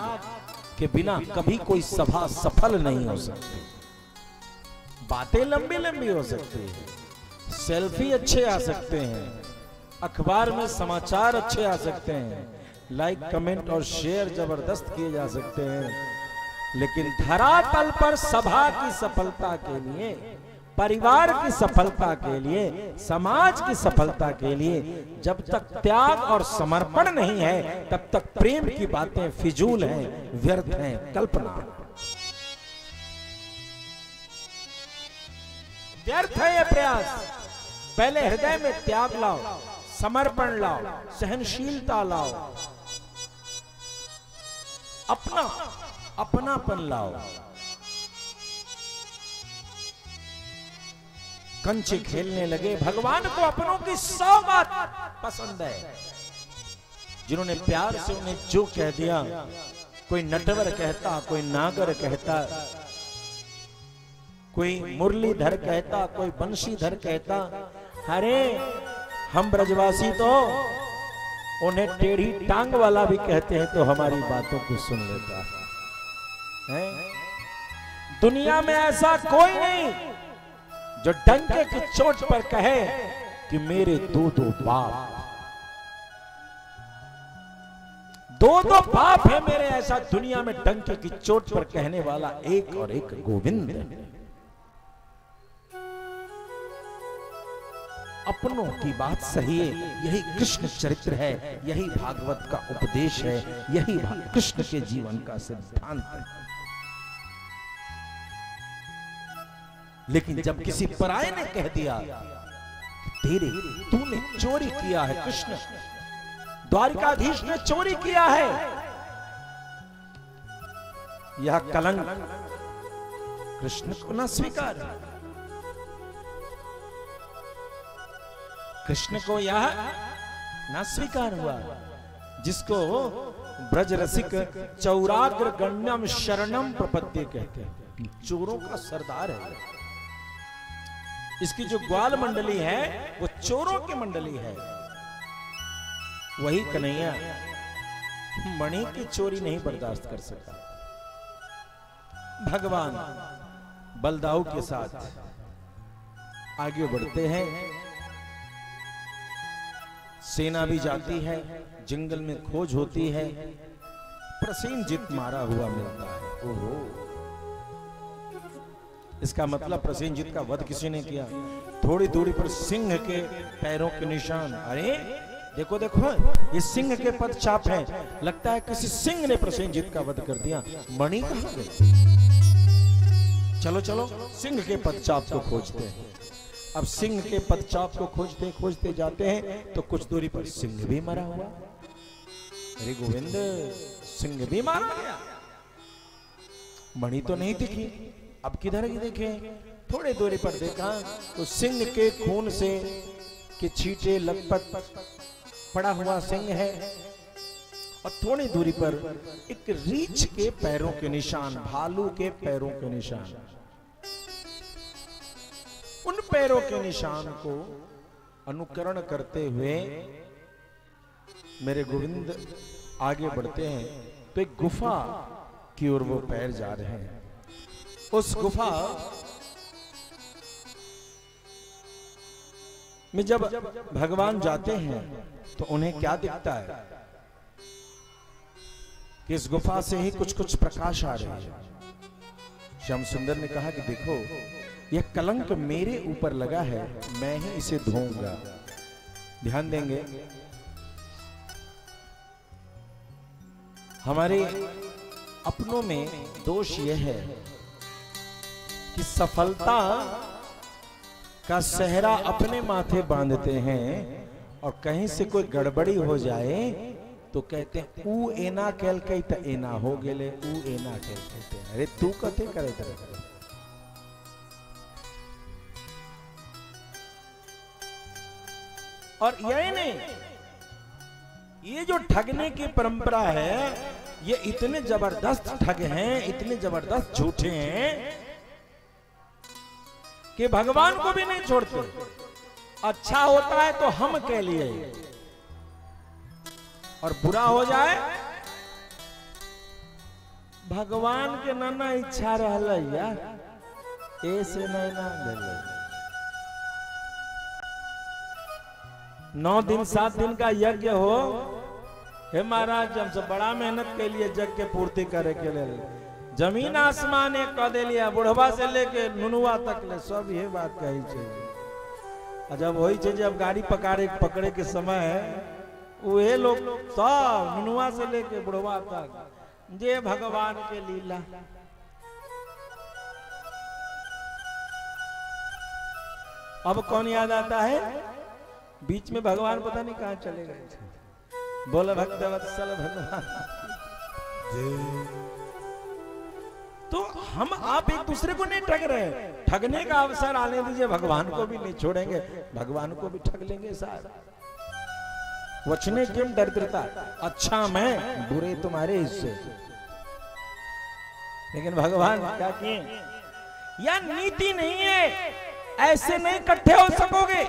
के बिना कभी कोई सभा सफल नहीं हो सकती। बातें लंबी लंबी हो सकती है, सेल्फी अच्छे आ सकते हैं, अखबार में समाचार अच्छे आ सकते हैं, लाइक कमेंट और शेयर जबरदस्त किए जा सकते हैं, लेकिन धरातल पर सभा की सफलता के लिए, परिवार की सफलता के लिए, समाज की सफलता के लिए जब तक त्याग और समर्पण नहीं है, तब तक प्रेम की बातें फिजूल हैं, व्यर्थ हैं, कल्पना। व्यर्थ है यह प्रयास। पहले हृदय में त्याग लाओ, समर्पण लाओ, सहनशीलता लाओ, अपनापन लाओ। कंचे खेलने लगे। भगवान को अपनों की 100 बात पसंद है। जिन्होंने प्यार से उन्हें जो कह दिया, कोई नटवर कहता, कोई नागर कहता, कोई मुरलीधर कहता, कोई बंशीधर कहता, अरे हम ब्रजवासी तो उन्हें टेढ़ी टांग वाला भी कहते हैं तो हमारी बातों को सुन लेता है। दुनिया में ऐसा कोई नहीं जो डंके की चोट पर कहे कि मेरे दो बाप है मेरे। ऐसा दुनिया में डंके की चोट पर कहने वाला एक और एक गोविंद है। अपनों की बात सही है, यही कृष्ण चरित्र है, यही भागवत का उपदेश है, यही कृष्ण के जीवन का सिद्धांत है। लेकिन जब किसी पराये ने कह दिया तूने चोरी किया है, कृष्ण द्वारिकाधीश ने चोरी किया है, यह कलंक कृष्ण को न स्वीकार, कृष्ण को यह न स्वीकार हुआ। जिसको ब्रज रसिक चौराग्र गण्यम शरणम प्रपद्ये कहते हैं, चोरों का सरदार है। इसकी जो ग्वाल मंडली है वो चोरों की मंडली है। वही कन्हैया मणि की चोरी नहीं बर्दाश्त कर सकता। भगवान बलदाऊ के साथ आगे बढ़ते हैं। सेना भी जाती है, जंगल में खोज होती है, प्रसेनजित मारा हुआ मिलता है। ओहो, इसका मतलब प्रसेनजित का वध किसी ने किया। थोड़ी दूरी पर सिंह के पैरों के निशान। अरे देखो देखो, ये सिंह के पदचाप हैं। लगता है किसी सिंह ने प्रसेनजित का वध कर दिया। मणि कहां गई? चलो चलो सिंह के पदचाप को खोजते हैं। अब सिंह के पदचाप को खोजते खोजते जाते हैं तो कुछ दूरी पर सिंह भी मरा हुआ। अरे गोविंद, सिंह भी मारा गया, मणि तो नहीं दिखी। अब किधर ही देखे? थोड़े दूरी पर देखा तो सिंह के खून से के छींटे लखपत पड़ा हुआ सिंह है, और थोड़ी दूरी पर एक रीछ के पैरों के निशान, भालू के पैरों के निशान। उन पैरों के निशान को अनुकरण करते हुए मेरे गोविंद आगे बढ़ते हैं तो एक गुफा की ओर वो पैर जा रहे हैं। उस गुफा में जब भगवान जाते हैं तो उन्हें क्या दिखता है कि इस गुफा से ही कुछ कुछ प्रकाश आ रहे हैं। श्याम सुंदर ने कहा कि देखो यह कलंक मेरे ऊपर लगा है, मैं ही इसे धोऊंगा। ध्यान देंगे हमारे अपनों में दोष यह है कि सफलता का सेहरा अपने माथे बांधते हैं और कहीं से कोई गड़बड़ी हो जाए तो कहते हैं ऊ एना कैल कई त एना हो गेले, ऊ एना कैल कहते हैं। अरे तू कथे करे तरह और यही नहीं, ये जो ठगने की परंपरा है ये इतने जबरदस्त ठग हैं, इतने जबरदस्त झूठे हैं कि भगवान को भी नहीं छोड़ते। अच्छा होता है तो हम कह लिए और बुरा हो जाए भगवान के नाना इच्छा रहल यार ऐसे नहीं ना ले। 9 दिन 7 दिन का यज्ञ हो, हे महाराज जब से बड़ा मेहनत के लिए यज्ञ के पूर्ति करे के लिए जमीन आसमान एक कह दे लिया, बुढ़वा से लेके नुनुआ तक ले सब ये बात कही चाहिए। जब वही चीज जब गाड़ी पकड़े के समय है वे लोग सब नुनुआ से लेके बुढ़वा तक जे भगवान के लीला। अब कौन याद आता है? बीच में भगवान पता नहीं कहां चले गए थे। बोले भक्त वत्सल भगवान। तो हम आप एक दूसरे को नहीं ठग रहे, ठगने का अवसर आने दीजिए, भगवान को भी नहीं छोड़ेंगे, भगवान को भी ठग लेंगे सारा। वचने किम दरिद्रता, अच्छा मैं बुरे तुम्हारे हिस्से। लेकिन भगवान क्या किए? यह नीति नहीं है, ऐसे नहीं इकट्ठे हो सकोगे।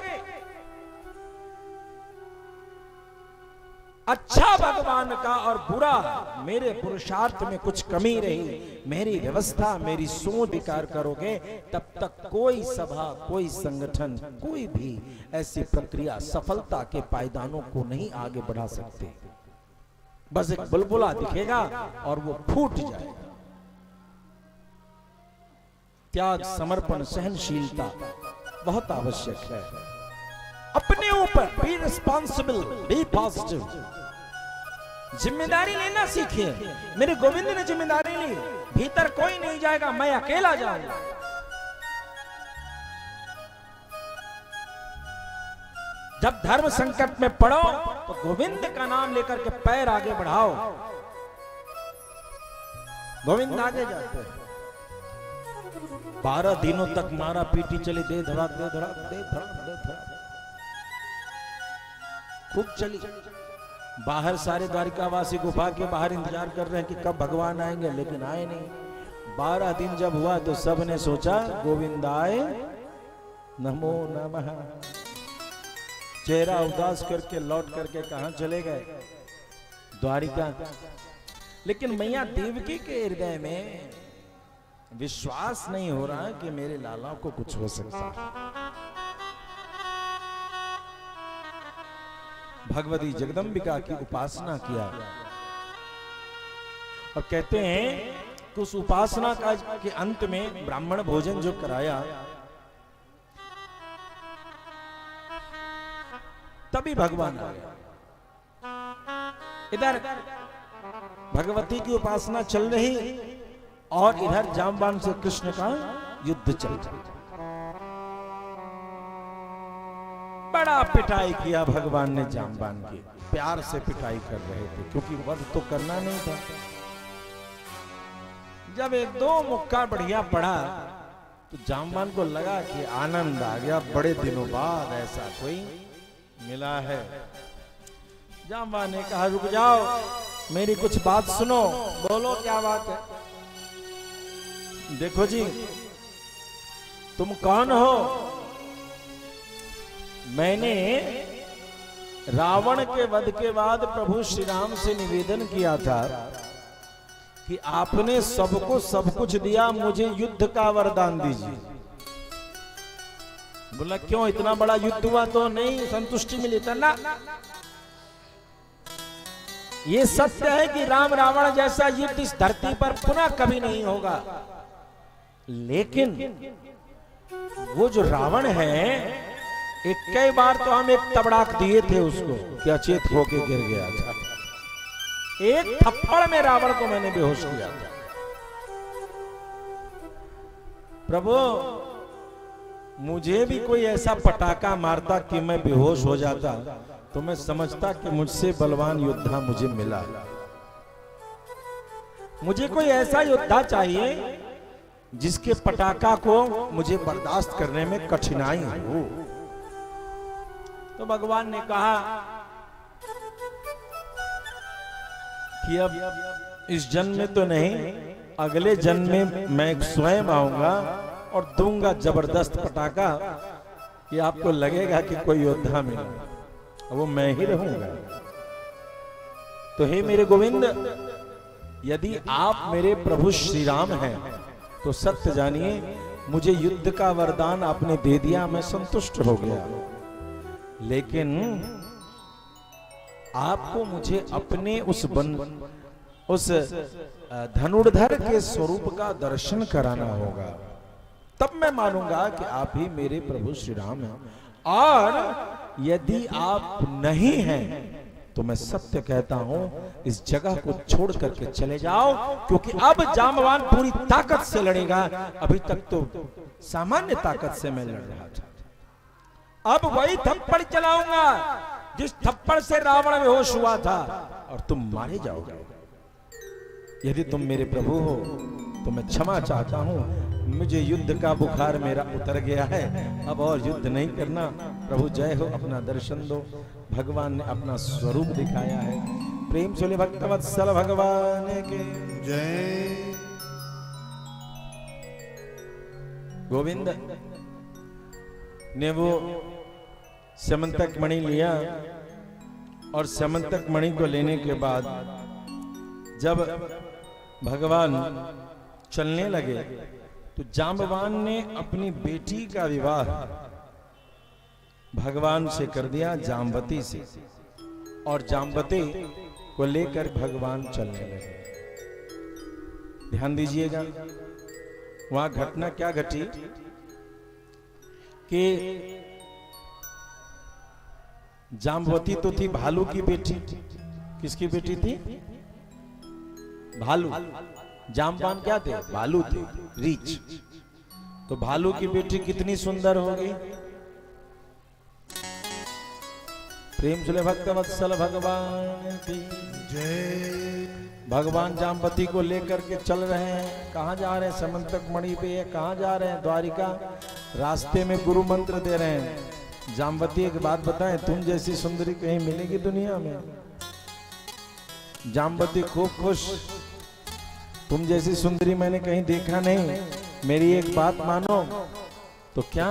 अच्छा भगवान का और बुरा मेरे पुरुषार्थ में कुछ कमी रही, मेरी व्यवस्था मेरी सोच विकार करोगे तब तक कोई सभा कोई संगठन कोई भी ऐसी प्रक्रिया सफलता के पायदानों को नहीं आगे बढ़ा सकते। बस एक बुलबुला दिखेगा और वो फूट जाएगा। त्याग समर्पण सहनशीलता बहुत आवश्यक है। अपने ऊपर बी रिस्पॉन्सिबल, बी पॉजिटिव, जिम्मेदारी लेना सीखिए। मेरे गोविंद ने जिम्मेदारी ली, भीतर कोई नहीं जाएगा, मैं अकेला जाऊंगा। जब धर्म संकट में पड़ो तो गोविंद का नाम लेकर के पैर आगे बढ़ाओ। गोविंद आगे जाते हैं। 12 दिनों तक मारा पीटी चली, दे धड़ाक दे धड़ाक दे धड़ाक दे धड़ाक खूब चली। बाहर सारे द्वारिकावासी गुफा के बाहर इंतजार कर रहे हैं कि कब भगवान आएंगे, लेकिन आए नहीं। 12 दिन जब हुआ तो सब ने सोचा गोविंद आए, नमो नमः। चेहरा उदास करके लौट करके कहां चले गए? द्वारिका। लेकिन मैया देवकी के हृदय में विश्वास नहीं हो रहा कि मेरे लाला को कुछ हो सकता। भगवती जगदम्बिका की उपासना किया और कहते हैं कि उस उपासना का के अंत में ब्राह्मण भोजन जो कराया तभी भगवान आ गया। इधर भगवती की उपासना चल रही और इधर जामवान से कृष्ण का युद्ध चल रहा। बड़ा पिटाई किया भगवान ने जामवान की, प्यार से पिटाई कर रहे थे क्योंकि वध तो करना नहीं था। जब एक दो मुक्का बढ़िया पड़ा तो जामवान को लगा कि आनंद आ गया, बड़े दिनों बाद ऐसा कोई मिला है। जामवान ने कहा रुक जाओ, मेरी कुछ बात सुनो। बोलो क्या बात है? देखो जी, तुम कौन हो? मैंने रावण के वध के बाद प्रभु श्री राम से निवेदन किया था कि आपने सबको सब कुछ दिया, मुझे युद्ध का वरदान दीजिए। बोला क्यों, इतना बड़ा युद्ध हुआ तो नहीं संतुष्टि मिली था ना। ये सत्य है कि राम रावण जैसा युद्ध इस धरती पर पुनः कभी नहीं होगा, लेकिन वो जो रावण है, एक कई बार तो हम एक तबड़ाक दिए थे उसको कि अचेत होके गिर गया था। एक थप्पड़ में रावण को मैंने बेहोश किया था। प्रभु मुझे भी कोई ऐसा पटाखा मारता कि मैं बेहोश हो जाता तो मैं समझता कि मुझसे बलवान योद्धा मुझे मिला। मुझे कोई ऐसा योद्धा चाहिए जिसके पटाखा को मुझे बर्दाश्त करने में कठिनाई हो। तो भगवान ने कहा कि अब इस जन्म में तो नहीं, अगले जन्म में मैं स्वयं आऊंगा और दूंगा जबरदस्त पटाखा कि आपको लगेगा कि कोई योद्धा मिला, वो मैं ही रहूंगा। तो हे मेरे गोविंद, यदि आप मेरे प्रभु श्री राम हैं तो सत्य जानिए मुझे युद्ध का वरदान आपने दे दिया, मैं संतुष्ट हो गया। लेकिन आपको मुझे अपने उस धनुर्धर के स्वरूप का दर्शन कराना होगा, तब मैं मानूंगा कि आप ही मेरे प्रभु श्री राम हैं। और यदि आप नहीं हैं तो मैं सत्य कहता हूं, इस जगह को छोड़ करके चले जाओ, क्योंकि अब जांबवान पूरी ताकत से लड़ेगा। अभी तक तो सामान्य ताकत से मैं लड़ रहा था, अब वही थप्पड़ चलाऊंगा जिस थप्पड़ से रावण बेहोश हुआ था, और तुम मारे जाओगे। यदि तुम मेरे प्रभु हो तो मैं क्षमा चाहता हूं, मुझे युद्ध का बुखार मेरा उतर गया है, अब और युद्ध नहीं करना। प्रभु जय हो, अपना दर्शन दो। भगवान ने अपना स्वरूप दिखाया है। प्रेम से भक्तवत्सल भगवान के जय। गोविंद ने वो समंतक मणि लिया, और समंतक मणि को लेने के बाद जब भगवान चलने लगे तो जांबवान ने अपनी बेटी का विवाह भगवान से कर दिया, जाम्बती से, और जाम्बती को लेकर भगवान चलने लगे। ध्यान दीजिएगा, वहां घटना क्या घटी कि जाम्बवती तो थी भालू की बेटी। किसकी बेटी थी? भालू। जामवान क्या थे? भालू थे, रीछ। तो भालू की बेटी कितनी सुंदर होगी। प्रेम से भक्तवत्सल भगवान की जय। भगवान जाम्बती को लेकर के चल रहे हैं। कहाँ जा रहे हैं? समंतक मणि पे है। कहाँ जा रहे हैं? द्वारिका। रास्ते में गुरु मंत्र दे रहे हैं। जाम्बती एक बात बताएं, तुम जैसी सुंदरी कहीं मिलेगी दुनिया में? जाम्बती खूब खुश, तुम जैसी सुंदरी मैंने कहीं देखा नहीं, मेरी एक बात मानो। तो क्या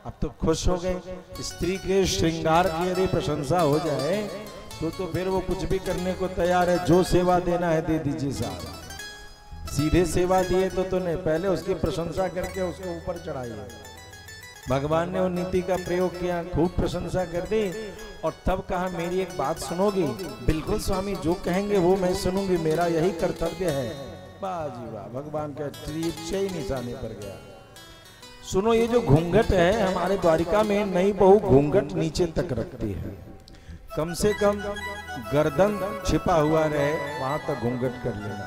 अब तो खुश हो गए। स्त्री के श्रृंगार की यदि प्रशंसा हो जाए तो फिर वो कुछ भी करने को तैयार है। जो सेवा देना है दे दीजिए साहब। सीधे सेवा दिए तो नहीं, पहले उसकी प्रशंसा करके उसको ऊपर चढ़ाइए। भगवान ने वो नीति का प्रयोग किया, खूब प्रशंसा कर दी और तब कहा मेरी एक बात सुनोगी? बिल्कुल स्वामी, जो कहेंगे वो मैं सुनूंगी, मेरा यही कर्तव्य है। वाह जी वाह, भगवान का ही निशाने पर गया। सुनो, ये जो घूंघट है हमारे द्वारिका में, नई बहू घूंघट नीचे तक रखती है। कम से कम गर्दन छिपा हुआ रहे, वहां तक घूंघट कर लेना।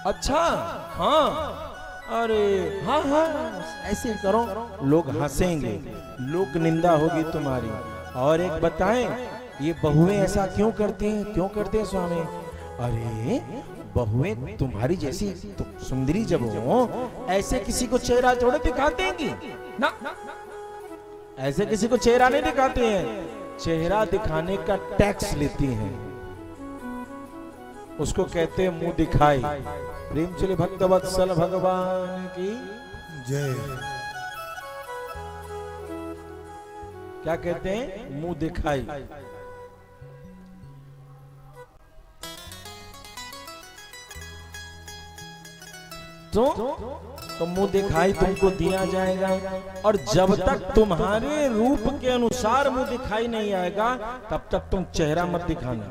अच्छा, हाँ, अरे हाँ हाँ, ऐसे करो, लोग हंसेंगे, लोग निंदा होगी तुम्हारी। और एक बताएं, ये बहुएं ऐसा क्यों करती हैं? क्यों करते हैं स्वामी? अरे बहुएं तुम्हारी जैसी तो सुंदरी जब हो, ऐसे किसी को चेहरा थोड़े दिखाते हैं ना, ऐसे किसी को चेहरा नहीं दिखाते हैं। चेहरा दिखाने का टैक्स लेती हैं, उसको कहते हैं मुंह दिखाई। प्रेम चले भक्तवत्सल भगवान की जय। क्या कहते हैं, मुंह दिखाई। तो मुंह दिखाई तुमको दिया जाएगा, और जब तक तुम्हारे रूप के अनुसार मुंह दिखाई नहीं आएगा तब तक तुम चेहरा मत दिखाना।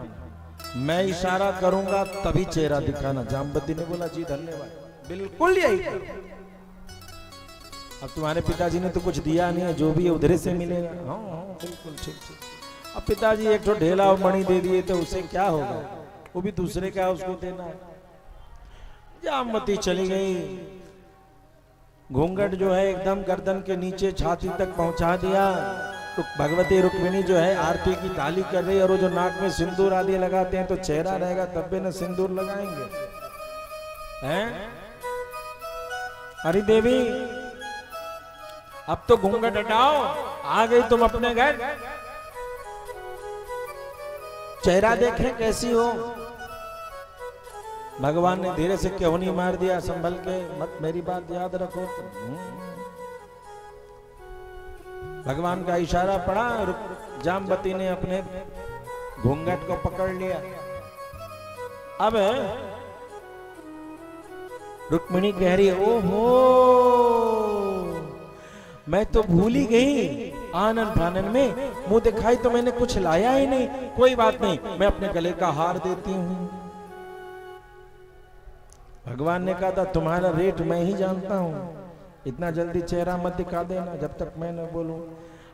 मैं इशारा करूंगा तभी चेहरा दिखाना। जामवती ने बोला जी धन्यवाद, बिल्कुल यही करो। अब तुम्हारे पिताजी ने तो कुछ दिया नहीं है, जो भी है उधरे से मिलेगा। हाँ हाँ बिल्कुल ठीक ठीक। अब पिताजी एक तो ढेला और मणि दे दिए तो उसे क्या होगा, वो भी दूसरे का उसको देना है। जामवती चली गई, घूंघट जो है एकदम गर्दन के नीचे छाती तक पहुंचा दिया। तो भगवती रुक्मिणी जो है आरती की ताली कर रही है, और वो जो नाक में सिंदूर आदि लगाते हैं तो चेहरा रहेगा तब भी न सिंदूर लगाएंगे हैं। अरे देवी अब तो घूंघट हटाओ, आ गई तुम अपने घर, चेहरा देखें कैसी हो। भगवान ने धीरे से क्यों नहीं मार दिया, संभल के मत, मेरी बात याद रखो। भगवान का इशारा पड़ा, जामवती ने अपने घूंघट को पकड़ लिया। अब रुक्मिणी कह रही है, ओहो मैं तो भूल ही गई, आनन फानन में मुंह दिखाई तो मैंने कुछ लाया ही नहीं। कोई बात नहीं, मैं अपने गले का हार देती हूं। भगवान ने कहा था तुम्हारा रेट मैं ही जानता हूं, इतना जल्दी चेहरा मत दिखा देना जब तक मैं न बोलूं।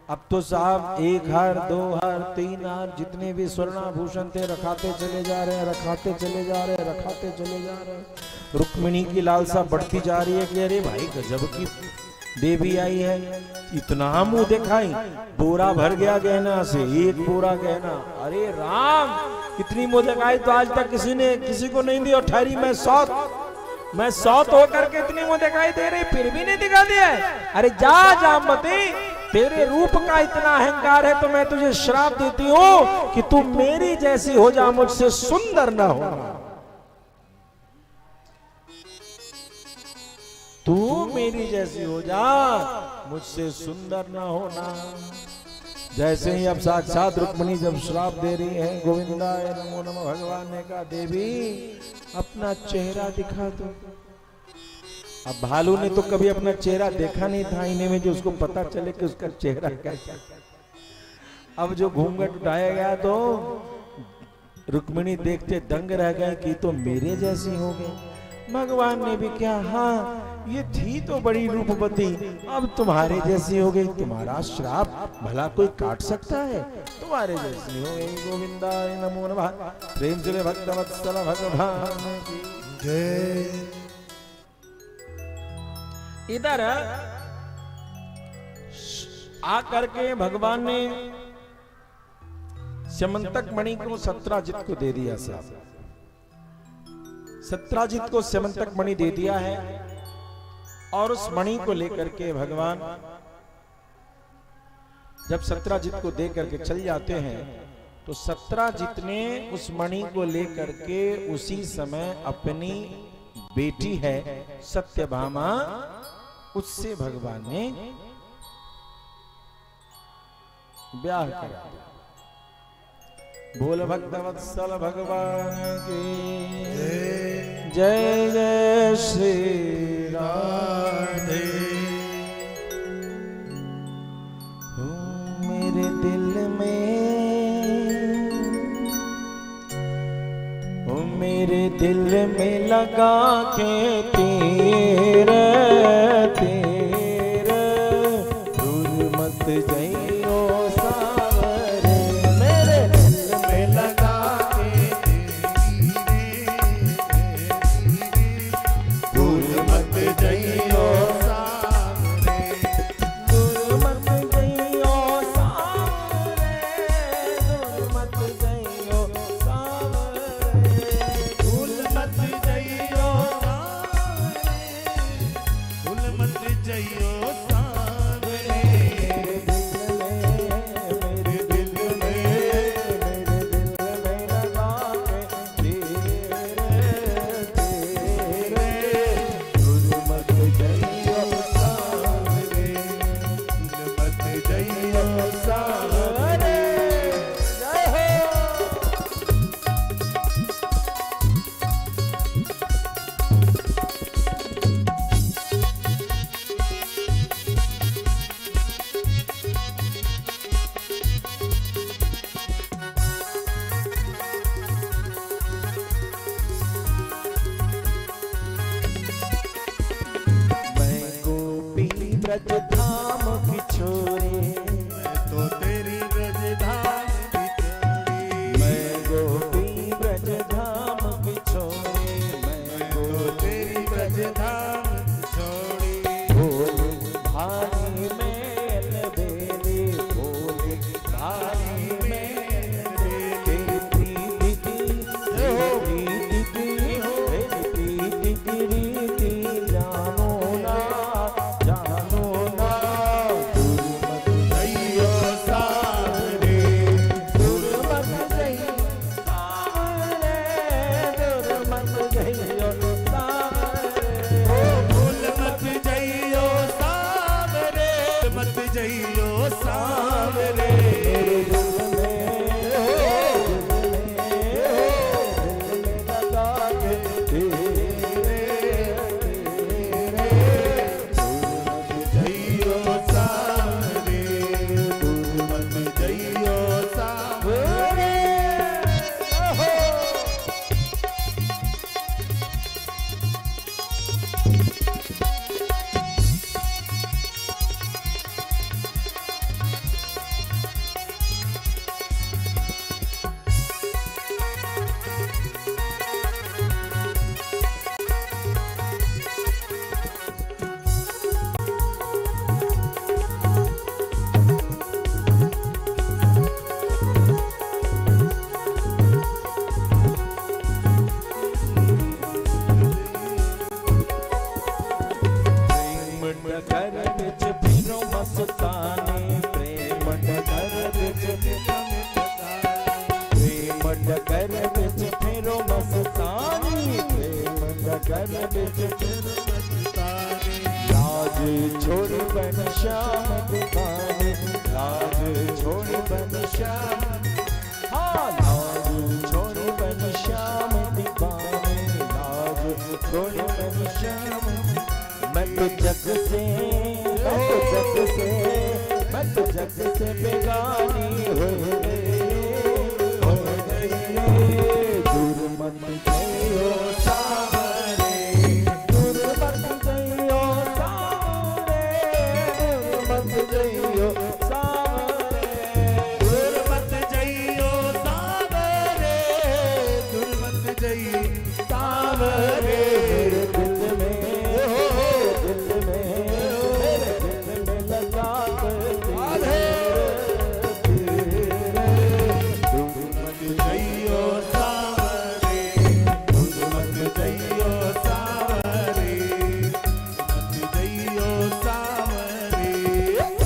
अब तो साहब 1 हार 2 हार 3 हार जितने भी स्वर्णाभूषण थे रखाते चले जा रहे हैं, रखाते चले जा रहे हैं, रखाते चले जा रहे हैं। रुक्मिणी की लालसा बढ़ती जा रही है कि अरे भाई गजब की देवी आई है, इतना मुंह दिखाई, बोरा भर गया गहना से, 1 बोरा गहना। अरे राम, इतनी मुंह दिखाई तो आज तक किसी को नहीं दी, और ठहरी मैं सौत होकर के इतनी मुंह दिखाई दे रही, फिर भी नहीं दिखा दिया। अरे जा जामवती, तेरे रूप का इतना अहंकार है तो मैं तुझे श्राप देती हूं कि तू मेरी जैसी हो जा, मुझसे सुंदर ना हो। तू मेरी जैसी हो जा, मुझसे सुंदर ना होना। जैसे ही अब साक्षात रुक्मिणी जब श्राप दे रही है, गोविंदाय नमो नमः, भगवान ने कहा देवी अपना चेहरा दिखा दो। अब भालू ने तो कभी अपना चेहरा देखा नहीं था आईने में, जो उसको पता चले कि उसका चेहरा कैसा। अब जो घूंघट उठाया गया तो रुक्मिणी देखते दंग रह गए कि तो मेरे जैसी हो गई। भगवान ने भी क्या, हाँ ये थी तो बड़ी रूपवती, अब तुम्हारे जैसी हो गई। तुम्हारा श्राप भला कोई काट सकता है, तुम्हारे जैसी हो गई। गोविंदाय नमो नमः। प्रेम से भक्तवत्सल भगवान की जय। इधर आकर के भगवान ने स्यमंतक मणि को सत्राजित को दे दिया। सत्राजित को स्यमंतक मणि दे दिया है, और उस मणि को लेकर के भगवान जब सत्राजित को दे करके चल जाते हैं तो सत्राजित ने उस मणि को लेकर के उसी समय अपनी बेटी है सत्यभामा, उससे भगवान ने ब्याह करा। बोल भक्तवत्सल भगवान की जय जय श्री राधे। मेरे दिल में लगा के तेरे दूर मत जाइयो सावरे। मेरे दिल में लगा के दूर मत जाइयो सावरे, दूर मत जाइयो सावरे, दूर मत जाइयो सावरे, दूर मत जाइयो सावरे, दूर मत ब्रज धाम की छोरी, मैं तो तेरी ब्रज धाम की छोरी, मैं गोपी ब्रज धाम की छोरी, मैं तो तेरी ब्रज धाम की छोरी। भोले भाई में अलबेली, भोले भाई में तेरी प्रीति की, तेरी प्रीति की, तेरी प्रीति की जानो ना, जानो ना। दुर्मत जइयो सावरे, दुर्मत जइयो सावरे, दुर्मत जइयो सावरे, भूल मत जइयो सावरे, मत जइयो सावरे। मेरे दिल में लगा के जइयो सावरे, मत जइयो सावरे। प्रेम डगर विच फिरो मस्तानी, प्रेम डगर विच प्रेम डगर विच फिरो मस्तानी, प्रेम डगर विच फिरो मस्तानी। लाज छोड़ बन श्याम दीवाने, लाज छोड़ बन श्याम, हाँ लाज छोड़ बन श्याम दीवाने, लाज छोड़ बन श्याम। मैं तो जग से, मैं तो जग से, मैं तो जग से बेगानी हो गई, हो गई। दुर्मत जइयो सावरे, दुर्मत जइयो सावरे, दुर्मत जइयो सावरे, दुर्मत जइयो सावरे, दुर्मत जइयो सावरे। मेरे दिल में, दिल में, मेरे दिल में लगा कर दुर्मत जइयो सावरे, दुर्मत जइयो सावरे, दुर्मत जइयो सावरे।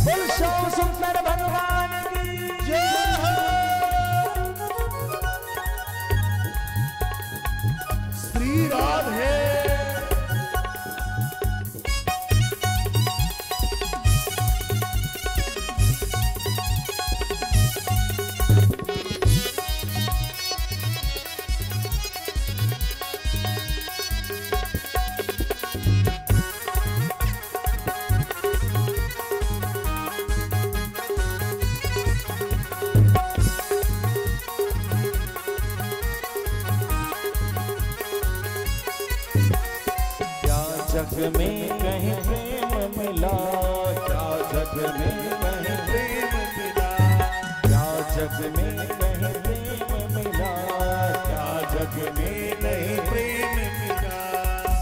बोल श्याम सुंदर भगवान की जय हो। श्री राधे। क्या जग में कहीं प्रेम मिला, क्या जग में कहीं प्रेम मिला, क्या जग में कहीं प्रेम मिला, क्या जग में नहीं प्रेम मिला।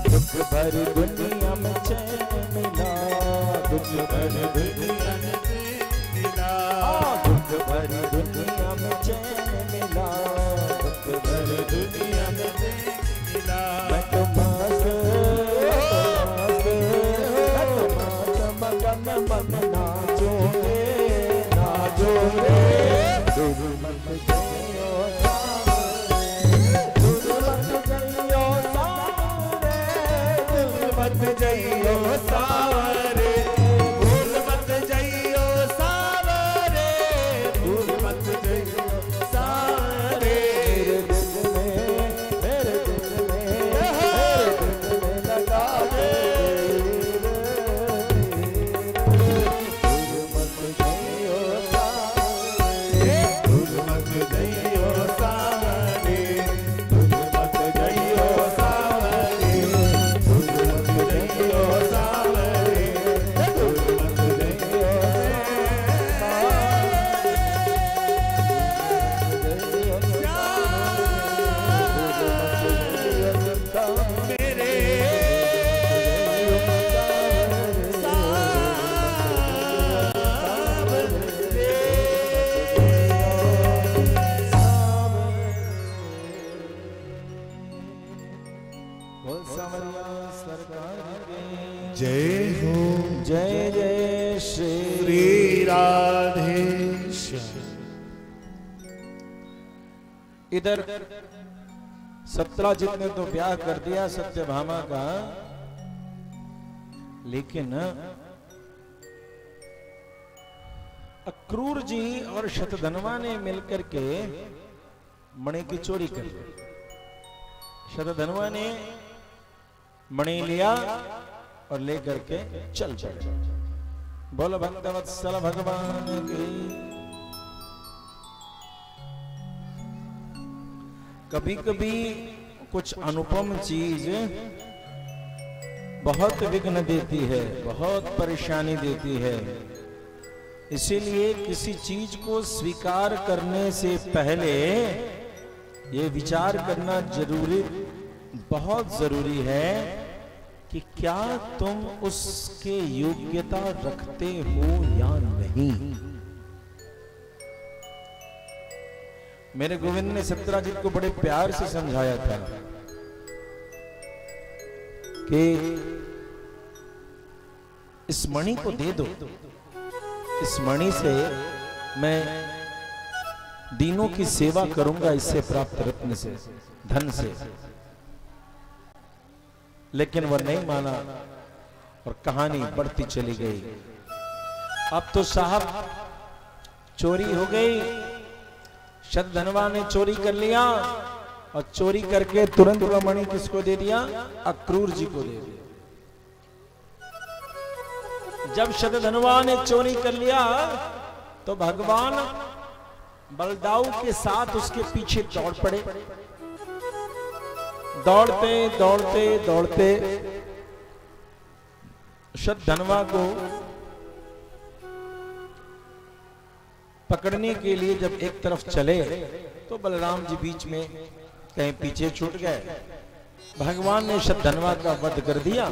दुख भर दुनिया में चैन मिला, दुख भर दुनिया में मिला, दुख भर दुनिया में चैन मिला, दुख भर दुनिया में मिला। मैं तो मस्त, मैं तो मस्त मगन मन नाचो रे, नाचो रे। दुर्मत जइयो सावरे, दुर्मत जइयो सावरे, दुर्मत जइयो सावरे, दुर्मत जइयो सावरे, दुर्मत जइयो सावरे। मेरे दिल में, मेरे दिल में लगा दे। दुर्मत जइयो सावरे, दुर्मत जइयो सावरे, दुर्मत जइयो सावरे, दुर्मत जइयो सावरे। श्री राधे श्याम। इधर सत्यजित ने तो ब्याह कर दिया सत्यभामा का, लेकिन अक्रूर जी और शतधनवा ने मिलकर के मणि की चोरी कर ली। शतधनवा ने मणि लिया और लेकर के चल पड़े। बोलो भक्तवत्सल भगवान की। कभी कभी कुछ अनुपम चीज बहुत विघ्न देती है, बहुत परेशानी देती है। इसीलिए किसी चीज को स्वीकार करने से पहले ये विचार करना बहुत जरूरी है कि क्या तुम उसके योग्यता रखते हो या नहीं। मेरे गोविंद ने सत्यजित को बड़े प्यार से समझाया था कि इस मणि को दे दो, इस मणि से मैं दीनों की सेवा करूंगा, इससे प्राप्त रत्न से, धन से। लेकिन वह नहीं माना और कहानी बढ़ती चली गई। अब तो साहब चोरी हो गई। शतधनवा ने चोरी कर लिया और चोरी करके तुरंत वह मणि किसको दे दिया? अक्रूर जी को दे दिया। जब शतधनवा ने चोरी कर लिया तो भगवान बलदाऊ के साथ उसके पीछे दौड़ पड़े। दौड़ते दौड़ते दौड़ते शतधनवा को पकड़ने के लिए जब एक तरफ चले तो बलराम जी बीच में कहीं पीछे छूट गए। भगवान ने शतधनवा का वध कर दिया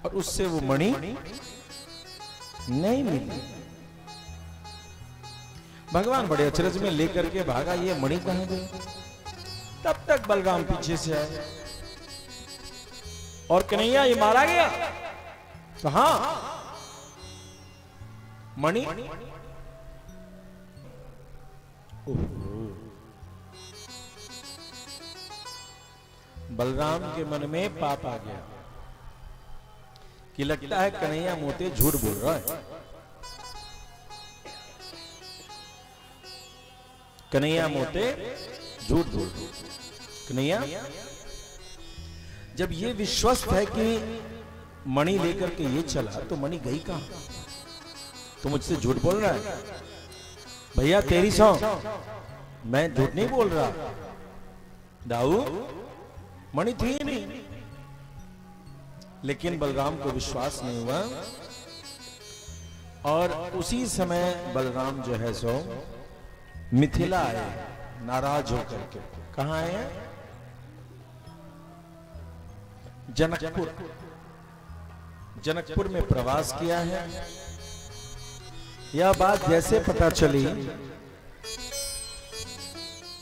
और उससे वो मणि नहीं मिली। भगवान बड़े अचरज में लेकर के भागा, ये मणि कहां गई? तब तक बलराम पीछे से आए और कन्हैया ये मारा गया। कहां मणि? बलराम के मन में पाप आ गया कि लगता है कन्हैया मोते झूठ बोल रहा है। कन्हैया मोते झूठ बोल रहा है। कन्हैया जब ये विश्वस्त है कि मणि लेकर के ये चला तो मणि गई कहां? तो मुझसे झूठ बोल रहा है। भैया तेरी सौ, मैं झूठ नहीं बोल रहा। दाऊ मणि थी नहीं। लेकिन बलराम को विश्वास नहीं हुआ और उसी समय बलराम जो है सो मिथिला आए नाराज होकर के। कहां आए? जनकपुर। जनकपुर में प्रवास किया है। यह बात जैसे पता चली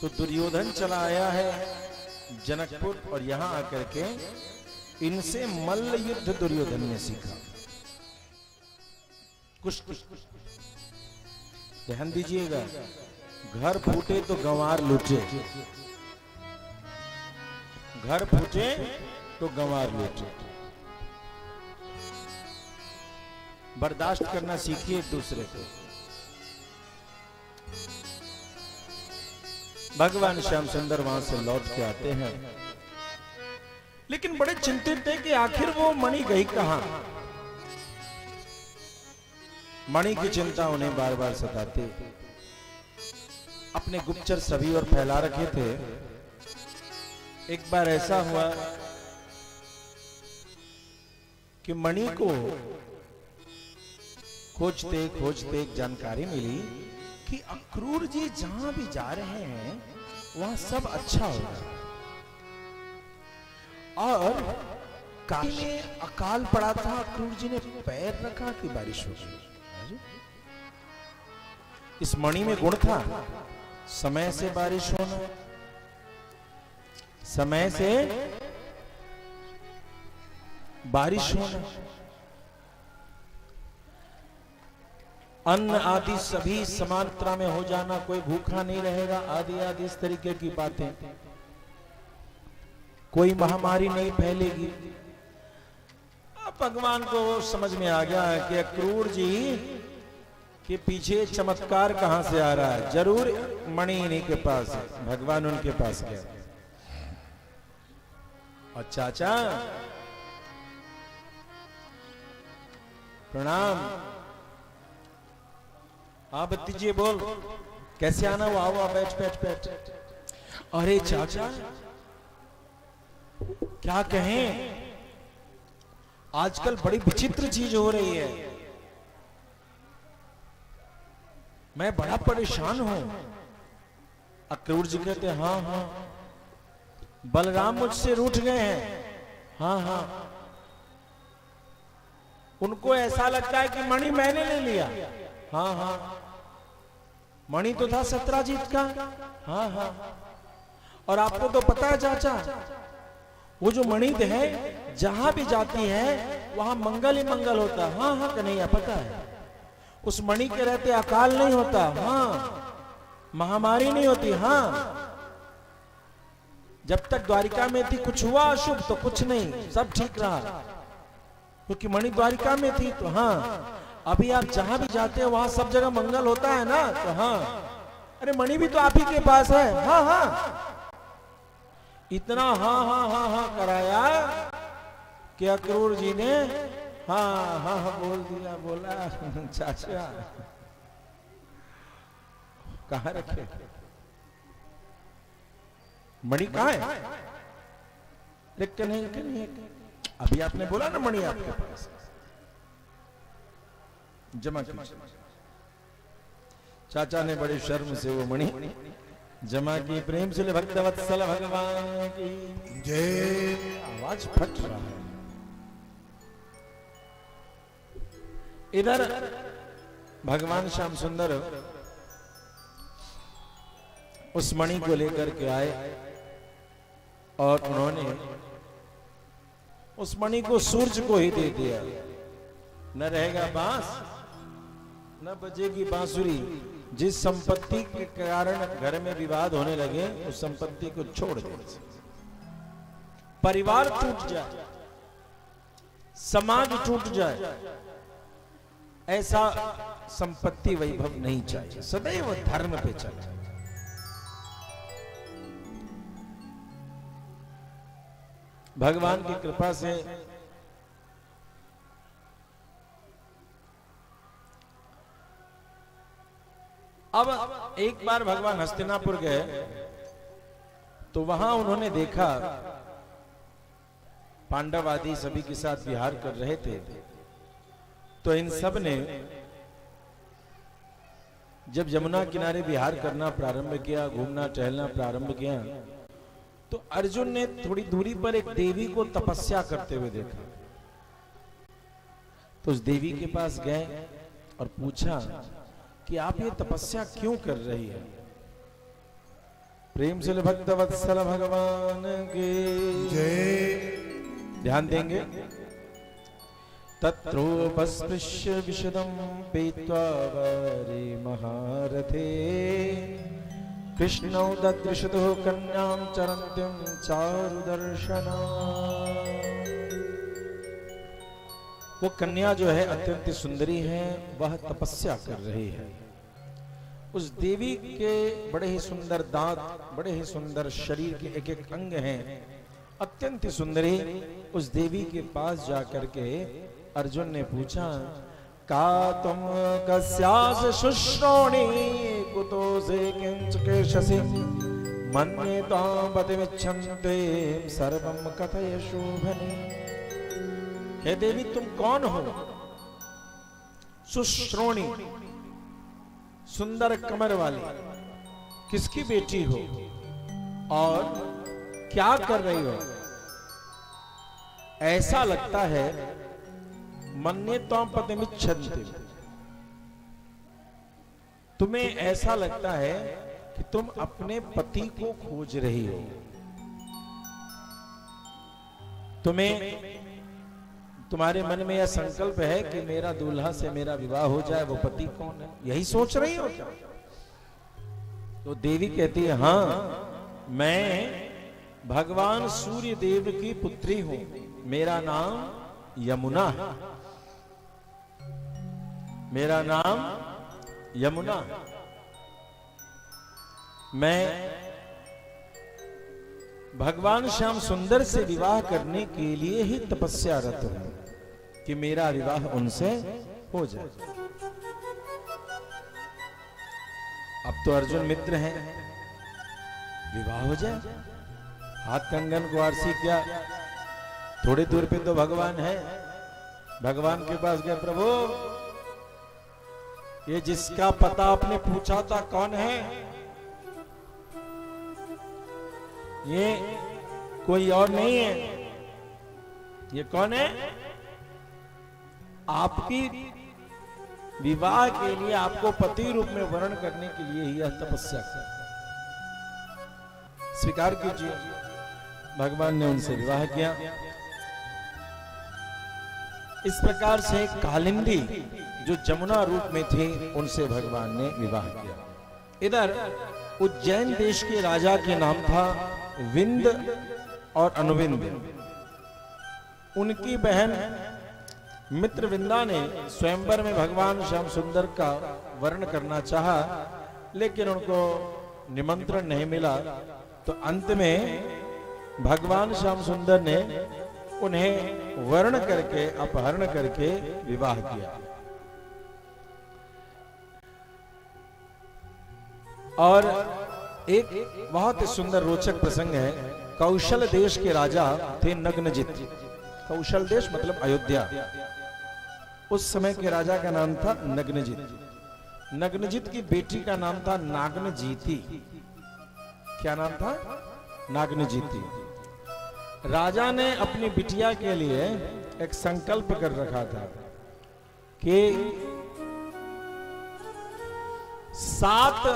तो दुर्योधन चला आया है जनकपुर और यहां आकर के इनसे मल्ल युद्ध दुर्योधन ने सीखा। कुछ ध्यान दीजिएगा, घर फूटे तो गंवार लूटे, घर फूटे तो गंवार लूटे। बर्दाश्त करना सीखिए एक दूसरे को। भगवान श्याम सुंदर वहां से लौट के आते हैं, लेकिन बड़े चिंतित थे कि आखिर वो मणि गई कहां। मणि की चिंता उन्हें बार बार सताती। अपने गुप्तचर सभी और फैला रखे थे। एक बार ऐसा हुआ कि मणि को खोजते खोजते एक जानकारी मिली कि अक्रूर जी जहां भी जा रहे हैं वहां सब अच्छा हो रहा है। और काशी में अकाल पड़ा था, अक्रूर जी ने पैर रखा कि बारिश हो गई। इस मणि में गुण था, समय से बारिश होना, समय से बारिश होना। अन्न आदि सभी समान मात्रा में हो जाना, कोई भूखा नहीं रहेगा, आदि आदि इस तरीके की बातें, कोई महामारी नहीं फैलेगी। अब भगवान को समझ में आ गया है कि अक्रूर जी के पीछे चमत्कार कहां से आ रहा है, जरूर मणि इन्हीं के पास है। भगवान उनके पास गया और चाचा प्रणाम, आप बत्तीजी बोल कैसे आना, वो आओ बैठ बैठ बैठ। अरे चाचा क्या कहें, आजकल बड़ी विचित्र चीज हो रही है, मैं बड़ा परेशान हूं। अक्रूर जी कहते हैं हाँ हाँ, बलराम मुझसे रूठ गए हैं। हाँ हाँ, उनको ऐसा लगता है कि मणि मैंने ले लिया। हाँ हाँ, मणि तो था सत्राजीत का। हाँ हाँ, और आपको तो पता है चाचा, वो जो मणि है जहां भी जाती है वहां मंगल ही मंगल होता है। हाँ हाँ कन्हैया पता है, उस मणि के रहते अकाल नहीं होता। हाँ, महामारी नहीं होती। हाँ, जब तक द्वारिका में थी कुछ हुआ अशुभ तो कुछ नहीं, सब ठीक रहा, क्योंकि मणि द्वारिका में थी। तो हाँ, अभी आप जहां भी जाते हैं वहां सब जगह मंगल होता है ना। तो हाँ, अरे मणि भी तो आप ही के पास है। हाँ हाँ, इतना हाँ हाँ हाँ हाँ कराया कि अक्रूर जी ने हाँ हाँ हाँ बोल दिया। बोला चाचा कहाँ रखे, मणि कहाँ है? नहीं, अभी आपने बोला ना मणि आपके पास, जमा कीजिए। चाचा ने बड़ी शर्म से वो मणि जमा की। प्रेम से भक्तवत्सल भगवान की जय। आवाज फट रहा है। इधर भगवान श्याम सुंदर उस मणि को लेकर के आए और उन्होंने उस मणि को सूरज को ही दे दिया। न रहेगा बांस न बजेगी बांसुरी। जिस संपत्ति के कारण घर में विवाद होने लगे उस संपत्ति को छोड़ दे। परिवार टूट जाए, समाज टूट जाए, ऐसा संपत्ति वैभव नहीं चाहिए। सदैव धर्म पे चले। भगवान की कृपा से अब एक बार भगवान हस्तिनापुर गए तो वहां उन्होंने देखा पांडव आदि सभी के साथ विहार कर रहे थे। तो इन सब ने जब यमुना किनारे विहार करना प्रारंभ किया, घूमना टहलना प्रारंभ किया, तो अर्जुन ने थोड़ी दूरी पर एक देवी को तपस्या करते हुए देखा। तो उस देवी के पास गए और पूछा कि आप ये तपस्या क्यों कर रही है? प्रेम से भक्तवत्सल भगवान के जय। ध्यान देंगे। तत्रोपस्पृश्य विशदं पीत्वा वरे महारथे कृष्णौ ददृशतो कन्यां चरन्तीं चारुदर्शना। वो कन्या जो है अत्यंत सुंदरी है, वह तपस्या कर रही है। उस देवी के बड़े ही सुंदर दांत, बड़े ही सुंदर शरीर के एक एक अंग हैं, अत्यंत सुंदरी। उस देवी के पास जाकर के अर्जुन ने पूछा, का तुम कस्यास शुश्रोणी कुतो से किंच केशसि मन्ये तां पतिमिच्छन्ते सर्वं कथय शोभने। हे देवी तुम कौन हो? सुश्रोणी, सुंदर कमर वाली, किसकी बेटी हो और क्या कर रही हो? ऐसा लगता है मन्ये त्वां पतिमिच्छन्ते, तुम्हें ऐसा लगता है कि तुम अपने पति को खोज रही हो। तुम्हें तुम्हारे मन में यह संकल्प है कि मेरा दूल्हा से मेरा विवाह हो जाए, वो पति कौन है, यही सोच रही हो क्या? तो देवी कहती है, हाँ, मैं भगवान सूर्य देव की पुत्री हूं, मेरा नाम यमुना है, मेरा नाम यमुना है। मैं भगवान श्याम सुंदर से विवाह करने के लिए ही तपस्यारत हूं कि मेरा विवाह उनसे हो जाए। अब तो अर्जुन मित्र हैं, विवाह हो जाए, हाथ कंगन को आरसी क्या, थोड़ी दूर पे तो भगवान है। भगवान के पास गए, प्रभु ये जिसका पता आपने पूछा था कौन है? ये कोई और नहीं है, ये कौन है? आपकी विवाह के लिए, आपको पति रूप में वर्ण करने के लिए ही यह तपस्या कर, स्वीकार कीजिए। भगवान ने उनसे विवाह किया। इस प्रकार से कालिंदी जो जमुना रूप में थे, उनसे भगवान ने विवाह किया। इधर उज्जैन देश के राजा के नाम था विंद और अनुविंद। उनकी बहन मित्रविंदा ने स्वयंवर में भगवान श्याम सुंदर का वर्ण करना चाहा, लेकिन उनको निमंत्रण नहीं मिला। तो अंत में भगवान श्याम सुंदर ने उन्हें वर्ण करके, अपहरण करके विवाह किया। और एक बहुत ही सुंदर रोचक प्रसंग है। कौशल देश के राजा थे नग्नजित। कौशल देश मतलब अयोध्या। उस समय के राजा का नाम था नग्नजित। नग्नजित की बेटी का नाम था नागनजीति। क्या नाम था? नागनजीति। राजा ने अपनी बिटिया के लिए एक संकल्प कर रखा था कि 7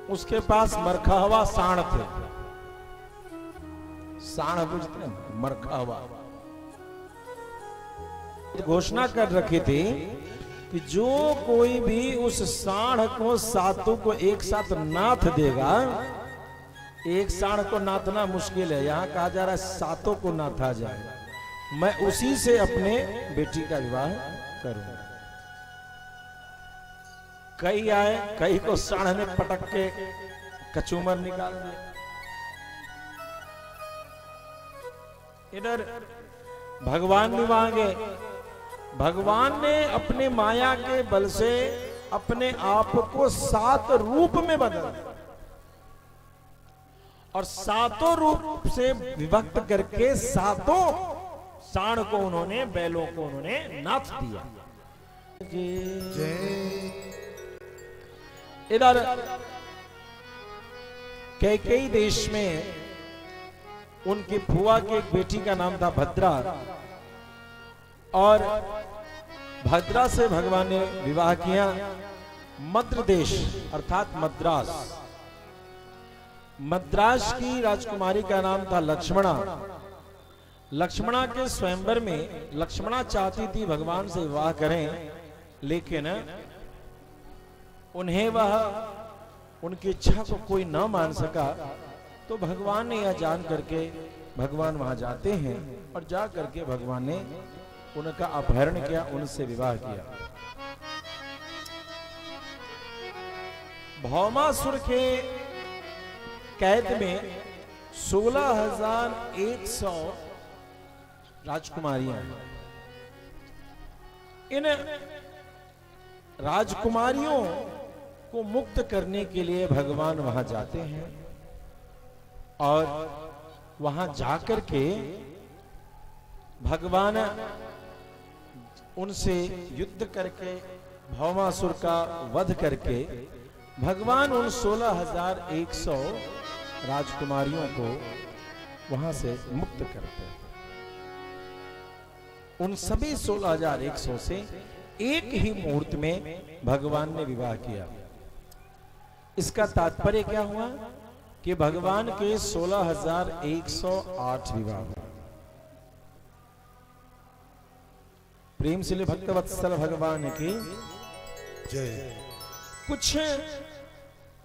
उसके पास मरखावा साण थे। साण बुझते हैं, मरखावा। घोषणा कर रखी थी कि जो कोई भी उस साण को 7 को एक साथ नाथ देगा, एक साण को नाथना मुश्किल है, यहां कहा जा रहा है 7 को नाथा जाए, मैं उसी से अपने बेटी का विवाह करूंगा। कई आए, कई को साढ़ ने पटक के कचूमर निकाल दिया। इधर भगवान भी मांगे। भगवान ने अपने माया के बल से अपने आप को 7 रूप में बदल दिया और 7 रूप से विभक्त करके 7 साण को उन्होंने, बैलों को उन्होंने नाथ दिया। इधर कैकेयी देश में उनकी फुआ की एक बेटी का नाम था भद्रा, और भद्रा से भगवान ने विवाह किया। मद्र देश अर्थात मद्रास, मद्रास की राजकुमारी का नाम था लक्ष्मणा। लक्ष्मणा के स्वयंवर में लक्ष्मणा चाहती थी भगवान से विवाह करें, लेकिन उन्हें वह उनकी इच्छा को कोई न मान सका। तो भगवान ने यह जान करके भगवान वहां जाते हैं और जा करके भगवान ने उनका अपहरण किया, उनसे विवाह किया। भौमासुर के कैद में 16,100 राजकुमारियां हैं। इन राजकुमारियों को मुक्त करने के लिए भगवान वहां जाते हैं और वहां जाकर के भगवान उनसे युद्ध करके भौमासुर का वध करके भगवान उन 16,100 राजकुमारियों को वहां से मुक्त करते हैं। उन सभी 16,100 से एक ही मुहूर्त में भगवान ने विवाह किया। इसका तात्पर्य क्या हुआ कि भगवान के 16,108 विवाह हुए। प्रेम से ले भक्तवत्सल भगवान की जय। कुछ